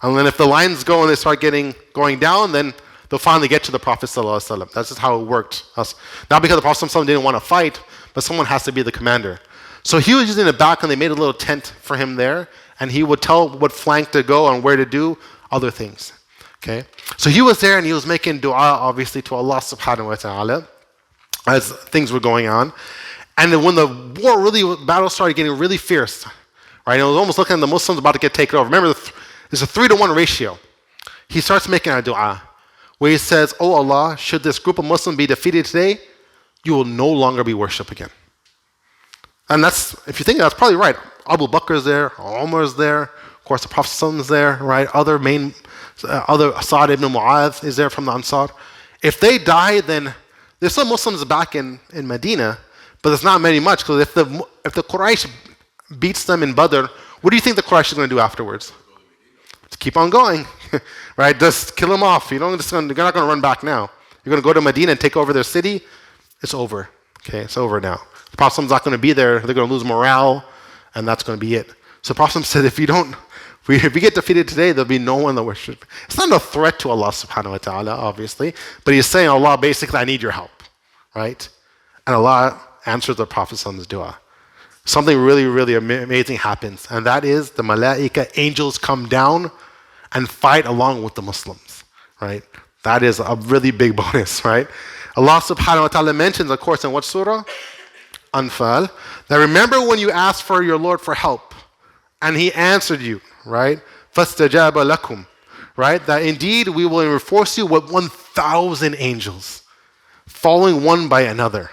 And then if the lines go and they start going down, then they'll finally get to the Prophet ﷺ. That's just how it worked. Not because the Prophet ﷺ didn't want to fight, but someone has to be the commander. So he was using the back, and they made a little tent for him there, and he would tell what flank to go and where to do other things. Okay? So he was there, and he was making dua, obviously, to Allah subhanahu wa ta'ala as things were going on. And then when the battle started getting really fierce, right? It was almost looking at the Muslims about to get taken over. Remember, there's a 3-to-1 ratio. He starts making a dua where he says, "Oh Allah, should this group of Muslims be defeated today, you will no longer be worshipped again." And that's, if you think that's probably right. Abu Bakr is there, Umar is there, of course the Prophet is there, right? Other Asad ibn Mu'adh is there from the Ansar. If they die, then there's some Muslims back in Medina, but there's not much, because if the Quraysh beats them in Badr, what do you think the Quraysh is going to do afterwards? Just keep on going, right? Just kill them off. You're not going to run back now. You're going to go to Medina and take over their city. It's over. Okay, it's over now. The Prophet's not going to be there. They're going to lose morale, and that's going to be it. So the Prophet said, if we get defeated today, there'll be no one that worship. It's not a threat to Allah subhanahu wa ta'ala, obviously, but he's saying, Allah, basically, I need your help, right? And Allah answers the Prophet's dua. Something really, really amazing happens, and that is the malaika, angels come down and fight along with the Muslims, right? That is a really big bonus, right? Allah subhanahu wa ta'ala mentions, of course, in what surah? Anfal. Now remember when you asked for your Lord for help, and He answered you, right? فَاسْتَجَابَ لَكُمْ, right? That indeed we will reinforce you with 1,000 angels, following one by another.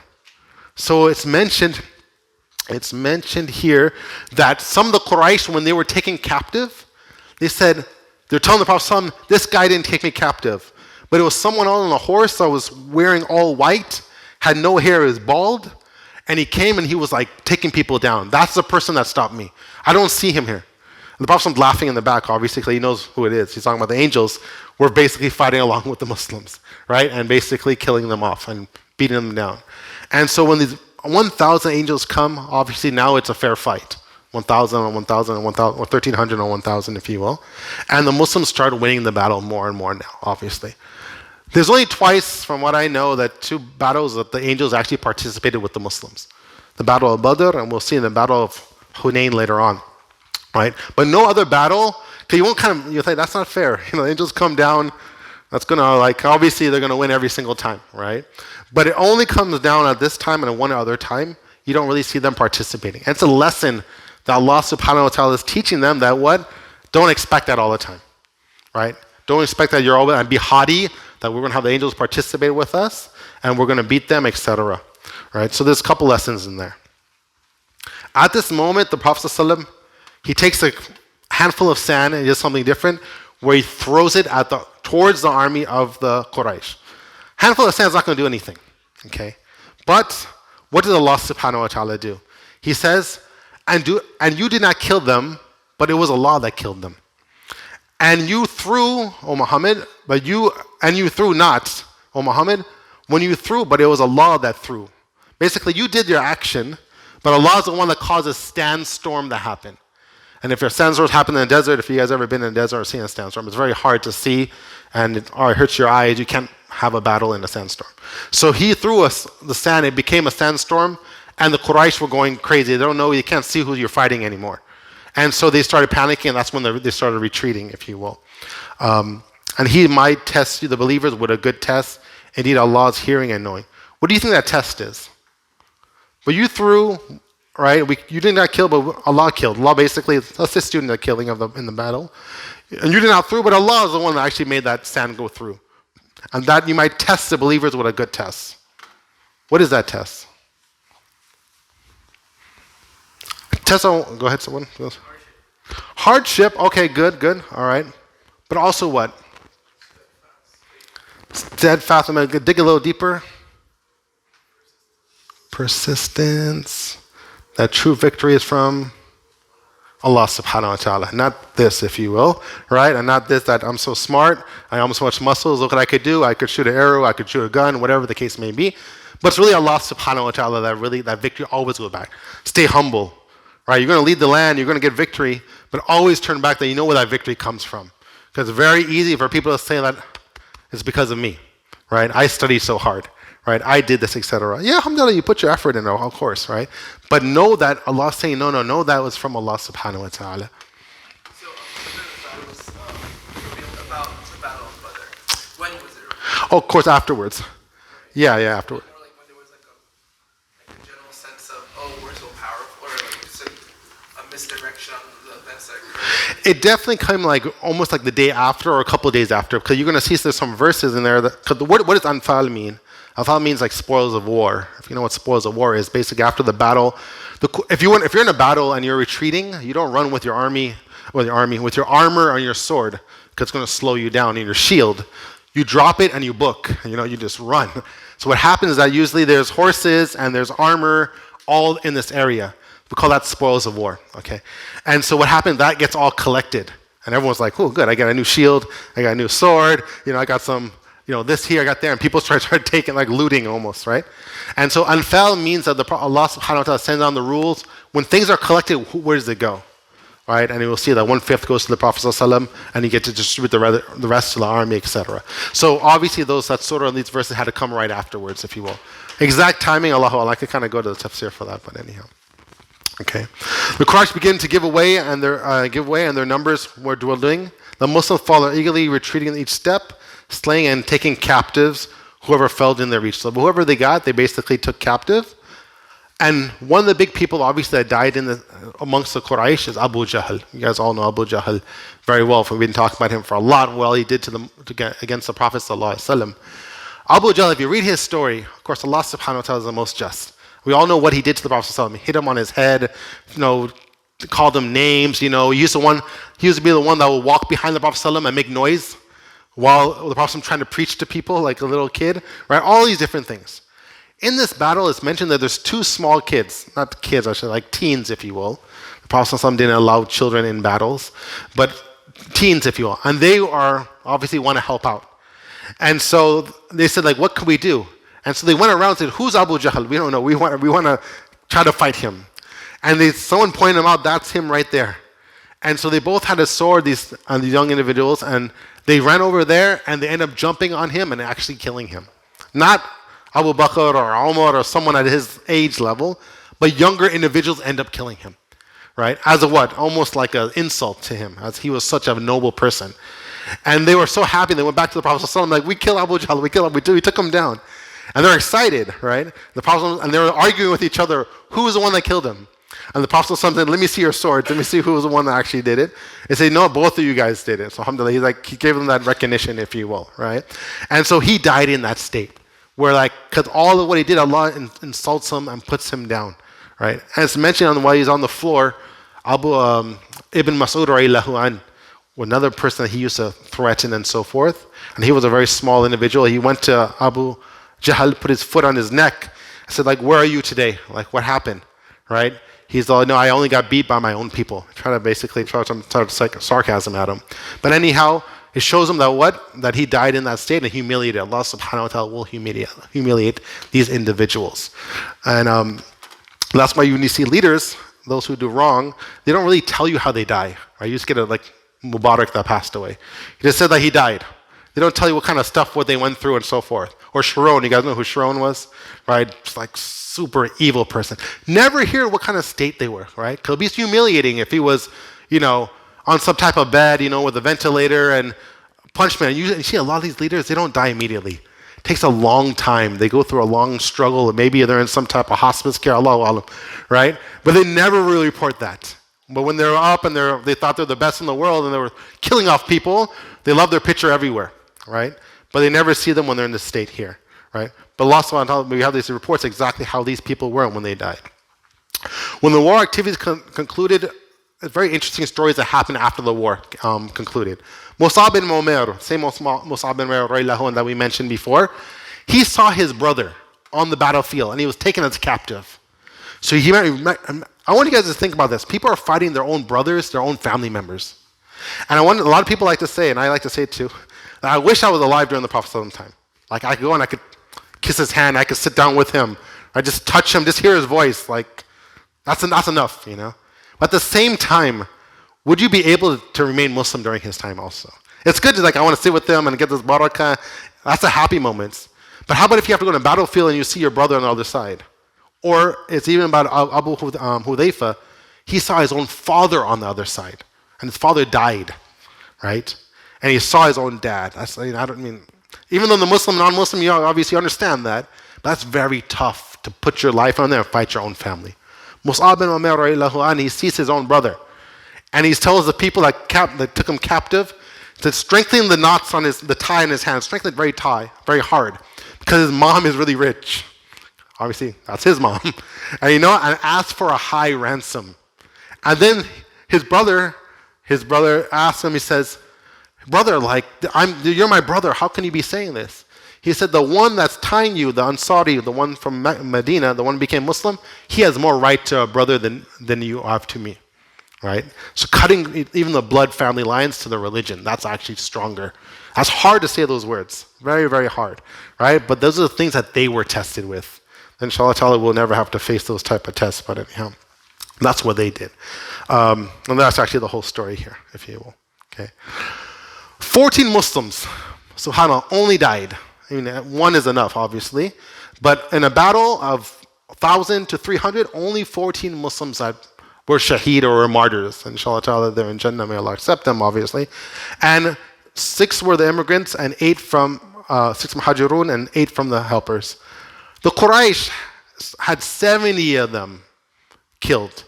So it's mentioned here that some of the Quraysh, when they were taken captive, they're telling the Prophet, this guy didn't take me captive, but it was someone on a horse that was wearing all white, had no hair, is bald, And he came and he was like taking people down. That's the person that stopped me. I don't see him here. And the Prophet's laughing in the back, obviously, because he knows who it is. He's talking about the angels were basically fighting along with the Muslims, right? And basically killing them off and beating them down. And so when these 1,000 angels come, obviously now it's a fair fight. 1,000 on 1,000 on 1,000, or 1,300 on 1,000, if you will. And the Muslims start winning the battle more and more now, obviously. There's only twice, from what I know, that two battles that the angels actually participated with the Muslims. The Battle of Badr, and we'll see in the Battle of Hunayn later on, right? But no other battle, because you'll think, that's not fair. The angels come down, that's gonna, obviously they're gonna win every single time, right? But it only comes down at this time and at one other time, you don't really see them participating. And it's a lesson that Allah subhanahu wa ta'ala is teaching them that what? Don't expect that all the time, right? Don't expect that you're always going to be haughty, that we're going to have the angels participate with us, and we're going to beat them, etc. Right? So there's a couple lessons in there. At this moment, the Prophet ﷺ, he takes a handful of sand and he does something different, where he throws it towards the army of the Quraysh. Handful of sand is not going to do anything, okay? But what did Allah subhanahu wa ta'ala do? He says, and you did not kill them, but it was Allah that killed them. And you threw, O Muhammad, and you threw not, O Muhammad, when you threw, but it was Allah that threw. Basically, you did your action, but Allah is the one that caused a sandstorm to happen. And if your sandstorms happen in the desert, if you guys ever been in the desert or seen a sandstorm, it's very hard to see, and it hurts your eyes. You can't have a battle in a sandstorm. So he threw the sand, it became a sandstorm, and the Quraysh were going crazy. They don't know, you can't see who you're fighting anymore. And so they started panicking, and that's when they started retreating, if you will. And he might test you, the believers, with a good test. Indeed, Allah is hearing and knowing. What do you think that test is? But you threw, right? You did not kill, but Allah killed. Allah basically assists you in the killing in the battle. And you did not throw, but Allah is the one that actually made that sand go through. And that you might test the believers with a good test. What is that test? Go ahead, someone. Hardship. Okay, good. All right. But also what? Steadfast. I'm going to dig a little deeper. Persistence. That true victory is from Allah subhanahu wa ta'ala. Not this, if you will, right? And not this, that I'm so smart, I have so much muscles, look what I could do. I could shoot an arrow, I could shoot a gun, whatever the case may be. But it's really Allah subhanahu wa ta'ala that victory always goes back. Stay humble. Right, you're going to lead the land, you're going to get victory, but always turn back that you know where that victory comes from. Because it's very easy for people to say that it's because of me, right? I studied so hard, right? I did this, etc. Yeah, alhamdulillah, you put your effort in, of course, right? But know that Allah is saying, no, that was from Allah subhanahu wa ta'ala. So, that was about the Battle of Badr. When was it? Oh, of course, afterwards. Yeah, afterwards. More like when there was a general sense of, we're so powerful, or just a misdirection of the events that occurred. It definitely came almost like the day after or a couple of days after, because you're going to see there's some verses in there. What does Anfal mean? Anfal means like spoils of war. If you know what spoils of war is, basically after the battle. If you're in a battle and you're retreating, you don't run with your with your armor or your sword, because it's going to slow you down, in your shield. You drop it and you book. You just run. So what happens is that usually there's horses and there's armor all in this area. We call that spoils of war, okay? And so what happened, that gets all collected. And everyone's like, oh, good, I got a new shield, I got a new sword, I got some, this here, I got there. And people start taking, looting almost, right? And so Anfal means that Allah subhanahu wa ta'ala sends down the rules. When things are collected, where does it go? Right? And you will see that 1/5 goes to the Prophet ﷺ, and you get to distribute the rest to the army, etc. So obviously that sort of these verses had to come right afterwards, if you will. Exact timing, Allahu Allah, I could kind of go to the tafsir for that, but anyhow. Okay. The Quraysh begin to give away, and their numbers were dwindling. The Muslims follow eagerly, retreating each step, slaying and taking captives whoever fell in their reach. So whoever they got, they basically took captive. And one of the big people, obviously, that died amongst the Quraysh is Abu Jahl. You guys all know Abu Jahl very well. We've been talking about him for a lot. What he did against the Prophet ﷺ. Abu Jahl, if you read his story, of course, Allah subhanahu wa ta'ala is the most just. We all know what he did to the Prophet ﷺ. He hit him on his head, called him names. He used to be the one that would walk behind the Prophet ﷺ and make noise while the Prophet was trying to preach to people like a little kid. Right? All these different things. In this battle, it's mentioned that there's two small kids, not kids, I should say, like teens, if you will. The Prophet ﷺ didn't allow children in battles, but teens, if you will. And they are obviously want to help out. And so they said, like, what can we do? And so they went around and said, who's Abu Jahl? We don't know. We want to try to fight him. And someone pointed him out, that's him right there. And so they both had a sword, these young individuals, and they ran over there and they ended up jumping on him and actually killing him. Not Abu Bakr or Umar or someone at his age level, but younger individuals end up killing him, right? As a what? Almost like an insult to him, as he was such a noble person. And they were so happy, they went back to the Prophet ﷺ, like, we killed Abu Jahl, we took him down. And they're excited, right? The Prophet, and they were arguing with each other, who was the one that killed him? And the Prophet said, let me see your swords. Let me see who was the one that actually did it. They say, no, both of you guys did it. So alhamdulillah, he gave them that recognition, if you will, right? And so he died in that state, where because all of what he did, Allah insults him and puts him down, right? And it's mentioned while he's on the floor, Ibn Mas'ud radiallahu anh, another person that he used to threaten and so forth. And he was a very small individual. He went to Abu Jahl, put his foot on his neck, and said, where are you today? What happened, right? He's like, no, I only got beat by my own people. Try to basically throw some sarcasm at him. But anyhow, it shows him that he died in that state and humiliated. Allah subhanahu wa ta'ala will humiliate these individuals. And that's why when you see leaders, those who do wrong, they don't really tell you how they die. Right? You just get Mubarak that passed away. He just said that he died. They don't tell you what kind of stuff, what they went through and so forth. Or Sharon, you guys know who Sharon was? Right? It's like super evil person. Never hear what kind of state they were, right? Because it'd be humiliating if he was, on some type of bed, with a ventilator and punishment. You see a lot of these leaders, they don't die immediately. It takes a long time. They go through a long struggle. Maybe they're in some type of hospice care, Allahu alam, right? But they never really report that. But when they're up and they thought they're the best in the world and they were killing off people, they love their picture everywhere, right? But they never see them when they're in this state here, right? But Allah subhanahu wa ta'ala, we have these reports exactly how these people were when they died. When the war activities concluded, very interesting stories that happened after the war concluded. Mus'ab bin Umair, same Mus'ab bin Umair that we mentioned before, he saw his brother on the battlefield and he was taken as captive. So I want you guys to think about this. People are fighting their own brothers, their own family members. And a lot of people like to say, and I like to say it too, that I wish I was alive during the Prophet's time. Like I could go and I could kiss his hand, I could sit down with him, I just touch him, just hear his voice. That's enough, But at the same time, would you be able to remain Muslim during his time also? It's good to I want to sit with them and get this barakah. That's a happy moment. But how about if you have to go to a battlefield and you see your brother on the other side? Or it's even about Abu Hudayfa. He saw his own father on the other side. And his father died, right? And he saw his own dad. Even though the Muslim, non-Muslim, you obviously understand that. But that's very tough to put your life on there and fight your own family. Mus'ab bin Umair, he sees his own brother. And he tells the people that took him captive to strengthen the knots on the tie in his hand, strengthen it very hard. Because his mom is really rich. Obviously, that's his mom. And and asked for a high ransom. And then his brother asks him, he says, brother, you're my brother, how can you be saying this? He said, the one that's tying you, the Ansari, the one from Medina, the one who became Muslim, he has more right to a brother than you have to me, right? So cutting even the blood family lines to the religion, that's actually stronger. That's hard to say those words, very, very hard, right? But those are the things that they were tested with. Inshallah ta'ala, we'll never have to face those type of tests, but anyhow, that's what they did. And that's actually the whole story here, if you will, okay? 14 Muslims, subhanAllah, only died. One is enough, obviously. But in a battle of 1,000 to 300, only 14 Muslims that were Shahid or were martyrs. Inshallah ta'ala, they're in Jannah, may Allah accept them, obviously. And 6 were the immigrants, and 6 Muhajirun, and 8 from the helpers. The Quraysh had 70 of them killed.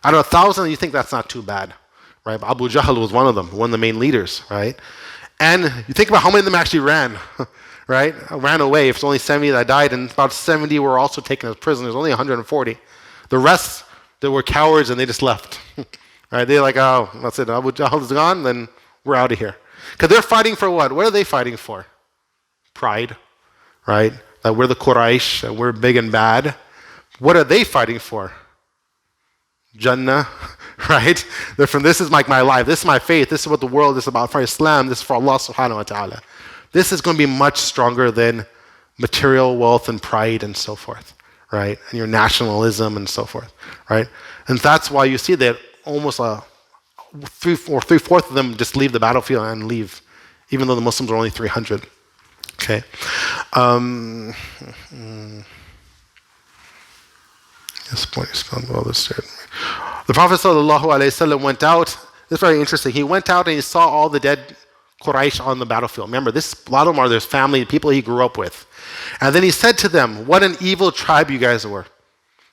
Out of 1,000, you think that's not too bad, right? Abu Jahl was one of them, one of the main leaders, right? And you think about how many of them actually ran, right? Ran away. If it's only 70 that died, and about 70 were also taken as prisoners, only 140. The rest, they were cowards and they just left, right? They're like, oh, that's it. Abu Jahl is gone, then we're out of here. Because they're fighting for what? What are they fighting for? Pride, right? that we're the Quraysh, that we're big and bad. What are they fighting for? Jannah, right? They're from, this is like my life, this is my faith, this is what the world is about. For Islam, this is for Allah subhanahu wa ta'ala. This is going to be much stronger than material wealth and pride and so forth, right? And your nationalism and so forth, right? And that's why you see that almost three-fourths of them just leave the battlefield and leave, even though the Muslims are only 300. Okay. This point is called well this statement. The Prophet ﷺ went out. This is very interesting. He went out and he saw all the dead Quraysh on the battlefield. Remember, a lot of them are their family, people he grew up with. And then he said to them, what an evil tribe you guys were.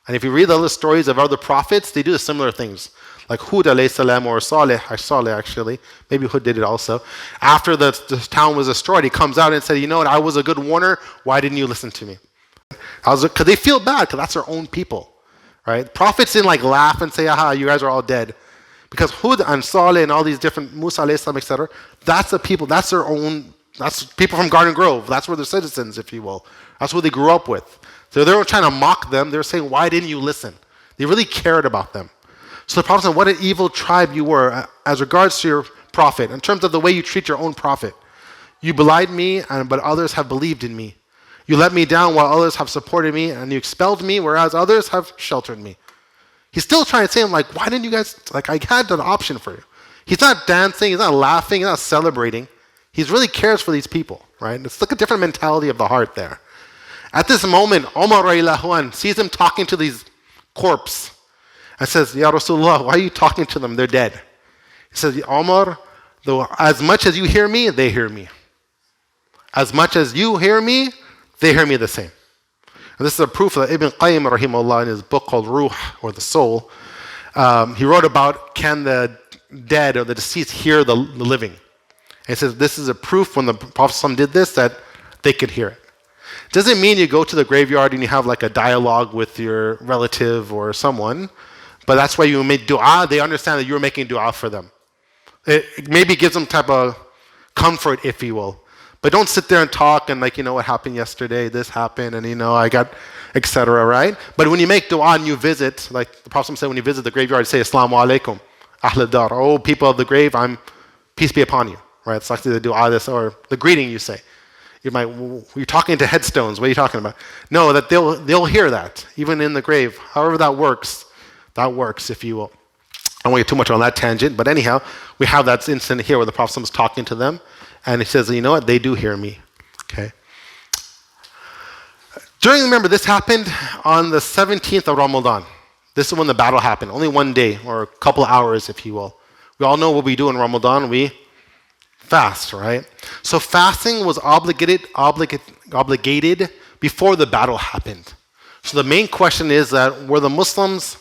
And if you read the other stories of other prophets, they do similar things. Like Hud alayhi salam or Saleh actually. Maybe Hud did it also. After the town was destroyed, he comes out and said, you know what, I was a good warner. Why didn't you listen to me? Because they feel bad, because that's their own people. Right? Prophets didn't like laugh and say, aha, you guys are all dead. Because Hud and Saleh and all these different, Musa alayhi salam, etc., that's the people, that's their own, that's people from Garden Grove. That's where they're citizens, if you will. That's what they grew up with. So they were trying to mock them. They were saying, why didn't you listen? They really cared about them. So the Prophet said, what an evil tribe you were as regards to your prophet, in terms of the way you treat your own prophet. You belied me, but others have believed in me. You let me down while others have supported me, and you expelled me, whereas others have sheltered me. He's still trying to say, like, why didn't you guys, like, I had an option for you. He's not dancing, he's not laughing, he's not celebrating. He really cares for these people, right? It's like a different mentality of the heart there. At this moment, Umar radiallahu anh sees him talking to these corpse and says, Ya Rasulullah, why are you talking to them? They're dead. He says, Umar, though as much as you hear me, they hear me. As much as you hear me, they hear me the same. And this is a proof that Ibn Qayyim rahimahullah in his book called Ruh, or the Soul, he wrote about, can the dead or the deceased hear the living? And he says this is a proof when the Prophet ﷺ did this that they could hear it. Doesn't mean you go to the graveyard and you have like a dialogue with your relative or someone, but that's why you make dua. They understand that you're making dua for them. It maybe gives them type of comfort, if you will. But don't sit there and talk and like, you know, what happened yesterday, this happened, and you know, I got, etc., right? But when you make dua and you visit, like the Prophet said, when you visit the graveyard, say, Assalamu alaikum, Ahl dar, oh, people of the grave, peace be upon you, right? It's like the dua, this, or the greeting you say. You're talking to headstones, what are you talking about? No, that they'll hear that, even in the grave. However that works, if you will. I won't get too much on that tangent, but anyhow, we have that incident here where the Prophet was talking to them, and he says, you know what, they do hear me, okay? Remember, this happened on the 17th of Ramadan. This is when the battle happened, only one day, or a couple of hours, if you will. We all know what we do in Ramadan, we fast, right? So fasting was obligated before the battle happened. So the main question is that, were the Muslims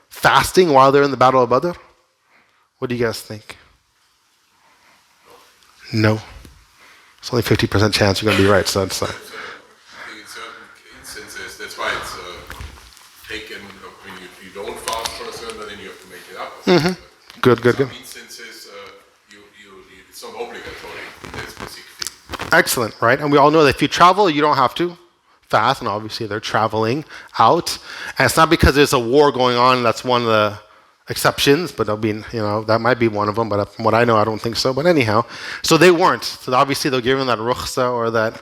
fasting while they're in the Battle of Badr? What do you guys think? No. It's only 50% chance you're going to be right, so it's I think in certain instances, that's why it's taken, when you don't fast for a certain, then you have to make it up. Mm-hmm. Good. In some instances, it's not obligatory in that specific thing. Excellent, right? And we all know that if you travel, you don't have to fast, and obviously they're traveling out. And it's not because there's a war going on, that's one of the exceptions, but that might be one of them, but from what I know, I don't think so. But anyhow, so they weren't. So obviously they're given that rukhsa, or that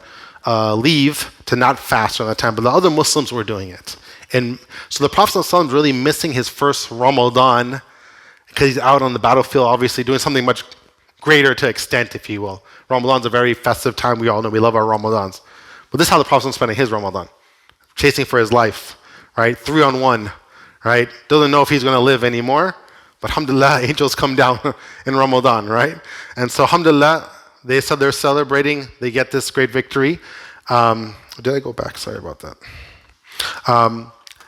leave to not fast during that time, but the other Muslims were doing it. And so the Prophet ﷺ is really missing his first Ramadan because he's out on the battlefield, obviously doing something much greater to extent, if you will. Ramadan's a very festive time. We all know we love our Ramadans. But this is how the Prophet was spending his Ramadan, chasing for his life, right? 3-on-1, right? Doesn't know if he's going to live anymore, but alhamdulillah, angels come down in Ramadan, right? And so alhamdulillah, they said they're celebrating. They get this great victory. Did I go back? Sorry about that.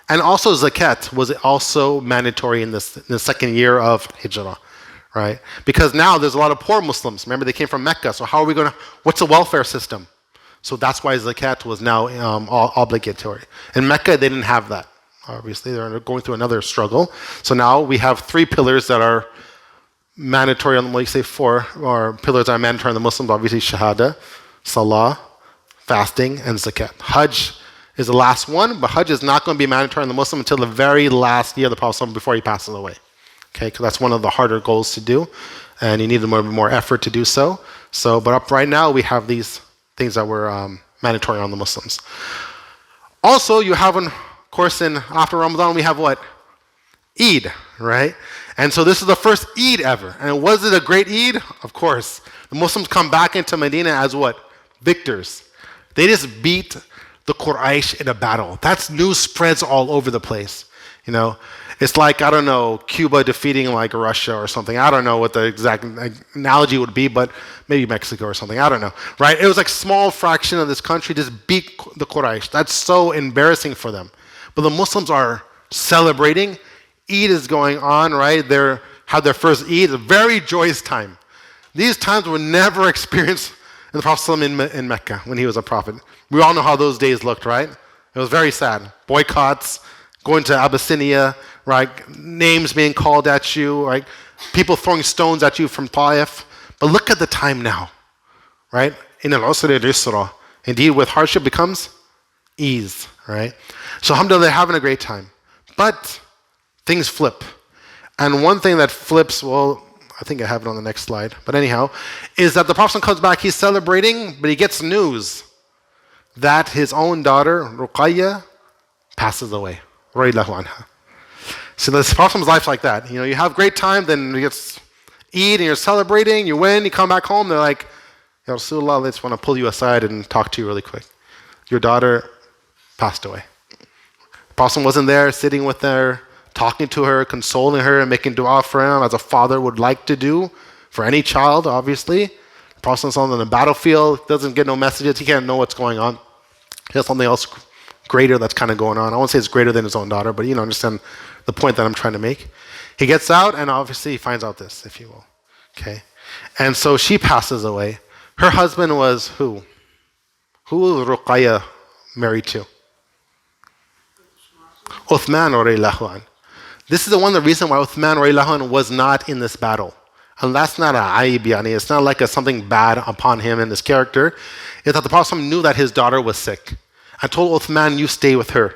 And also zakat was also mandatory in the second year of Hijrah, right? Because now there's a lot of poor Muslims. Remember, they came from Mecca. So how are we going to, what's the welfare system? So that's why zakat was now obligatory. In Mecca, they didn't have that. Obviously, they're going through another struggle. So now we have 3 pillars that are mandatory on, 4 or pillars that are mandatory on the Muslims. Obviously, shahada, salah, fasting, and zakat. Hajj is the last one, but Hajj is not going to be mandatory on the Muslim until the very last year of the Prophet before he passes away. Okay, because that's one of the harder goals to do, and you need more effort to do so. But up right now, we have these things that were mandatory on the Muslims. Also, you have, of course, after Ramadan, we have what? Eid, right? And so this is the first Eid ever. And was it a great Eid? Of course. The Muslims come back into Medina as what? Victors. They just beat the Quraysh in a battle. That's news spreads all over the place. You know, it's like, I don't know, Cuba defeating like Russia or something. I don't know what the exact analogy would be, but maybe Mexico or something. I don't know, right? It was like small fraction of this country just beat the Quraysh. That's so embarrassing for them. But the Muslims are celebrating. Eid is going on, right? They had their first Eid, a very joyous time. These times were never experienced in the Prophet in Mecca when he was a prophet. We all know how those days looked, right? It was very sad. Boycotts, going to Abyssinia, right? Names being called at you, right? People throwing stones at you from Taif. But look at the time now, right? In al-usri al-yusra. Indeed, with hardship becomes ease, right? So alhamdulillah, they're having a great time. But things flip. And one thing that flips, well, I think I have it on the next slide, but anyhow, is that the Prophet comes back, he's celebrating, but he gets news that his own daughter, Ruqayya, passes away. Radiallahu anha. So the Prophet's life's like that. You know, you have great time, then you get Eid and you're celebrating, you win, you come back home, they're like, Ya Rasulullah, I just want to pull you aside and talk to you really quick. Your daughter passed away. The Prophet wasn't there sitting with her, talking to her, consoling her, and making dua for him as a father would like to do for any child, obviously. The Prophet's on the battlefield, doesn't get no messages, he can't know what's going on. He has something else greater that's kind of going on. I won't say it's greater than his own daughter, but you know, understand the point that I'm trying to make. He gets out, and obviously he finds out this, if you will. Okay? And so she passes away. Her husband was who? Who was Ruqayya married to? Uthman radiallahu anh. This is the reason why Uthman radiallahu anh was not in this battle. And that's not a aib, yani. It's not like something bad upon him and his character. It's that the Prophet knew that his daughter was sick. I told Uthman, you stay with her.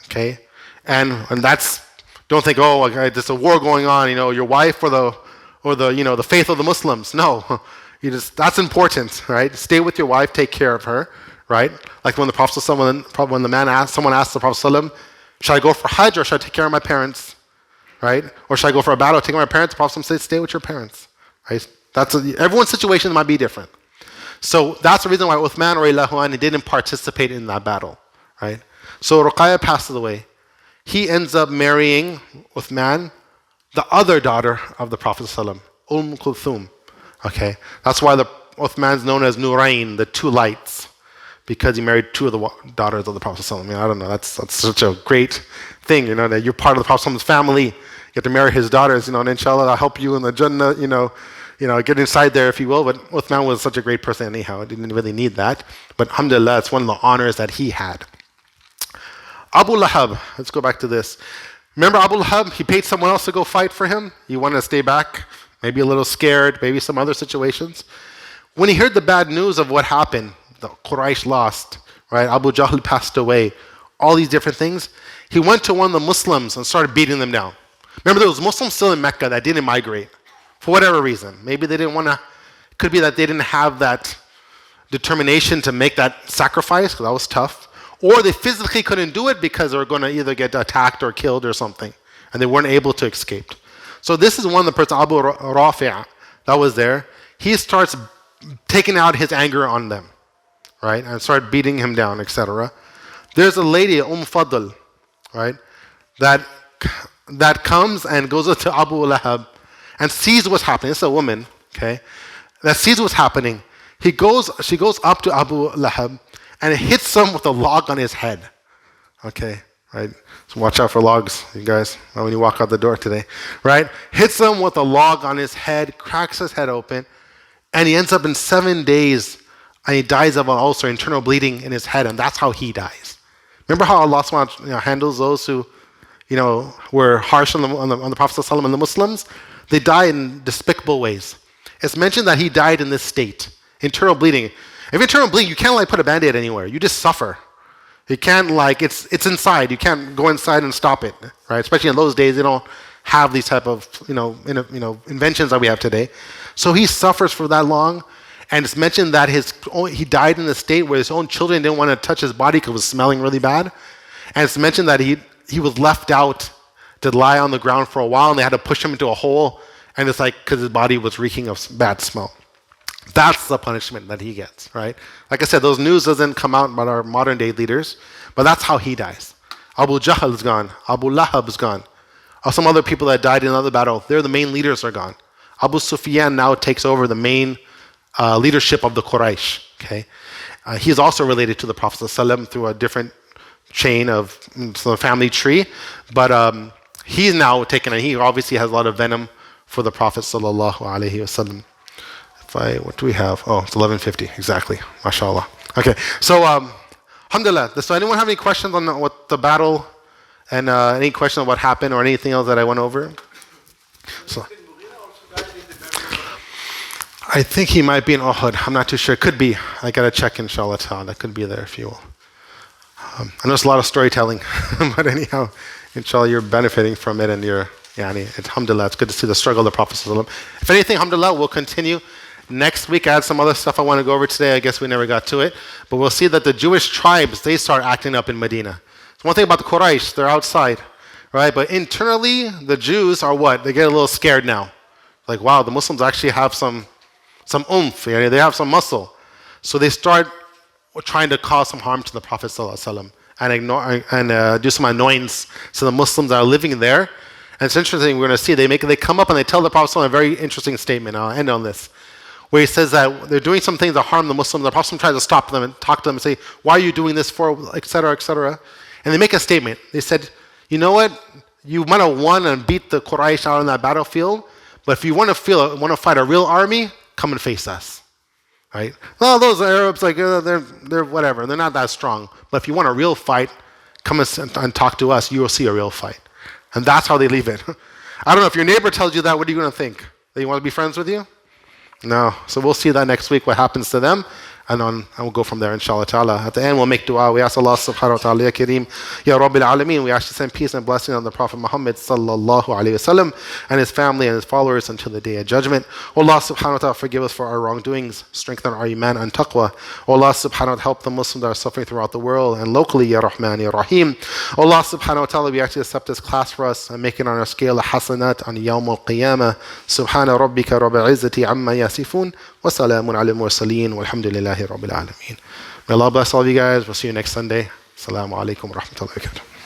Okay? And that's, don't think, oh, okay, there's a war going on, you know, your wife or the you know, the faith of the Muslims. No. That's important, right? Stay with your wife, take care of her, right? Like when the Prophet, someone asked the Prophet, should I go for Hajj or should I take care of my parents? Right? Or should I go for a battle, take care of my parents? The Prophet said, stay with your parents. Right? Everyone's situation might be different. So that's the reason why Uthman radiallahu anhu didn't participate in that battle. Right? So Ruqayya passes away. He ends up marrying Uthman, the other daughter of the Prophet Kulthum. Okay? That's why Uthman's known as Nurayn, the two lights, because he married two of the daughters of the Prophet. I mean, I don't know, that's such a great thing, you know, that you're part of the Prophet's family. You get to marry his daughters, you know, and inshallah, I'll help you in the Jannah, you know, get inside there if you will. But Uthman was such a great person anyhow, didn't really need that. But alhamdulillah, it's one of the honors that he had. Abu Lahab, let's go back to this. Remember Abu Lahab, he paid someone else to go fight for him. He wanted to stay back, maybe a little scared, maybe some other situations. When he heard the bad news of what happened, the Quraysh lost, right? Abu Jahl passed away, all these different things. He went to one of the Muslims and started beating them down. Remember, there was Muslims still in Mecca that didn't migrate for whatever reason. Maybe they didn't want to, could be that they didn't have that determination to make that sacrifice, because that was tough. Or they physically couldn't do it because they were going to either get attacked or killed or something, and they weren't able to escape. So this is one of the person, Abu Rafi', that was there. He starts taking out his anger on them, right, and start beating him down, etc. There's a lady, Fadl, right, that comes and goes up to Abu Lahab and sees what's happening. It's a woman, okay, that sees what's happening. She goes up to Abu Lahab and hits him with a log on his head. Okay, right? So watch out for logs, you guys, when you walk out the door today, right? Hits him with a log on his head, cracks his head open, and he ends up in 7 days, and he dies of an ulcer, internal bleeding in his head, and that's how he dies. Remember how Allah SWT, handles those who, were harsh on the Prophet ﷺ and the Muslims? They die in despicable ways. It's mentioned that he died in this state, internal bleeding. If you turn and bleed, you can't like put a Band-Aid anywhere. You just suffer. You can't like, it's inside. You can't go inside and stop it, right? Especially in those days, they don't have these type of, inventions that we have today. So he suffers for that long. And it's mentioned that he died in a state where his own children didn't want to touch his body because it was smelling really bad. And it's mentioned that he was left out to lie on the ground for a while, and they had to push him into a hole. And it's like because his body was reeking of bad smell. That's the punishment that he gets, right? Like I said, those news doesn't come out about our modern day leaders, but that's how he dies. Abu Jahl is gone. Abu Lahab is gone. Some other people that died in another battle, they're the main leaders are gone. Abu Sufyan now takes over the main leadership of the Quraysh. Okay, he's also related to the Prophet ﷺ through a different chain of the family tree, but he's now taken, and he obviously has a lot of venom for the Prophet ﷺ. What do we have? Oh, it's 11:50 exactly. MashaAllah. Okay, so alhamdulillah. So anyone have any questions on what the battle and any question on what happened or anything else that I went over? So. I think he might be in Uhud. I'm not too sure. Could be. I gotta check inshallah ta'ala. That could be there if you will. I know it's a lot of storytelling, but anyhow, inshallah you're benefiting from it and you're, alhamdulillah, it's good to see the struggle of the Prophet ﷺ. If anything, alhamdulillah, we'll continue. Next week I had some other stuff I want to go over today. I guess we never got to it. But we'll see that the Jewish tribes, they start acting up in Medina. So one thing about the Quraysh, they're outside, right? But internally, the Jews are what? They get a little scared now. Like, wow, the Muslims actually have some oomph, they have some muscle. So they start trying to cause some harm to the Prophet ﷺ and do some annoyance to the Muslims that are living there. And it's interesting, we're going to see, they come up and they tell the Prophet ﷺ a very interesting statement. I'll end on this. Where he says that they're doing some things that harm the Muslims. The Prophet ﷺ tries to stop them and talk to them and say, why are you doing this for, etc., etc. And they make a statement. They said, you know what? You might have won and beat the Quraysh out on that battlefield, but if you want to fight a real army, come and face us, right? Well, those Arabs, like they're whatever, they're not that strong. But if you want a real fight, come and talk to us. You will see a real fight, and that's how they leave it. I don't know if your neighbor tells you that. What are you going to think? That you want to be friends with you? No. So we'll see that next week. What happens to them? And we'll go from there, inshallah ta'ala. At the end, we'll make dua. We ask Allah subhanahu wa ta'ala, Ya Kareem, Ya Rabbil Alameen. We ask to send peace and blessing on the Prophet Muhammad sallallahu alayhi wasallam and his family and his followers until the day of judgment. O Allah subhanahu wa ta'ala, forgive us for our wrongdoings, strengthen our iman and taqwa. O Allah subhanahu wa ta'ala, help the Muslims that are suffering throughout the world and locally, Ya Rahman, Ya Rahim. O Allah subhanahu wa ta'ala, we actually accept this class for us and make it on our scale of hasanat on Yawm al-Qiyamah. Subhana rabbika rabbil izzati amma yasifun. Wa salamun ala al-mursaleen. Walhamdulillahi rabbil alameen. May Allah bless all of you guys. We'll see you next Sunday. Assalamu alaikum wa rahmatullahi wa barakatuh.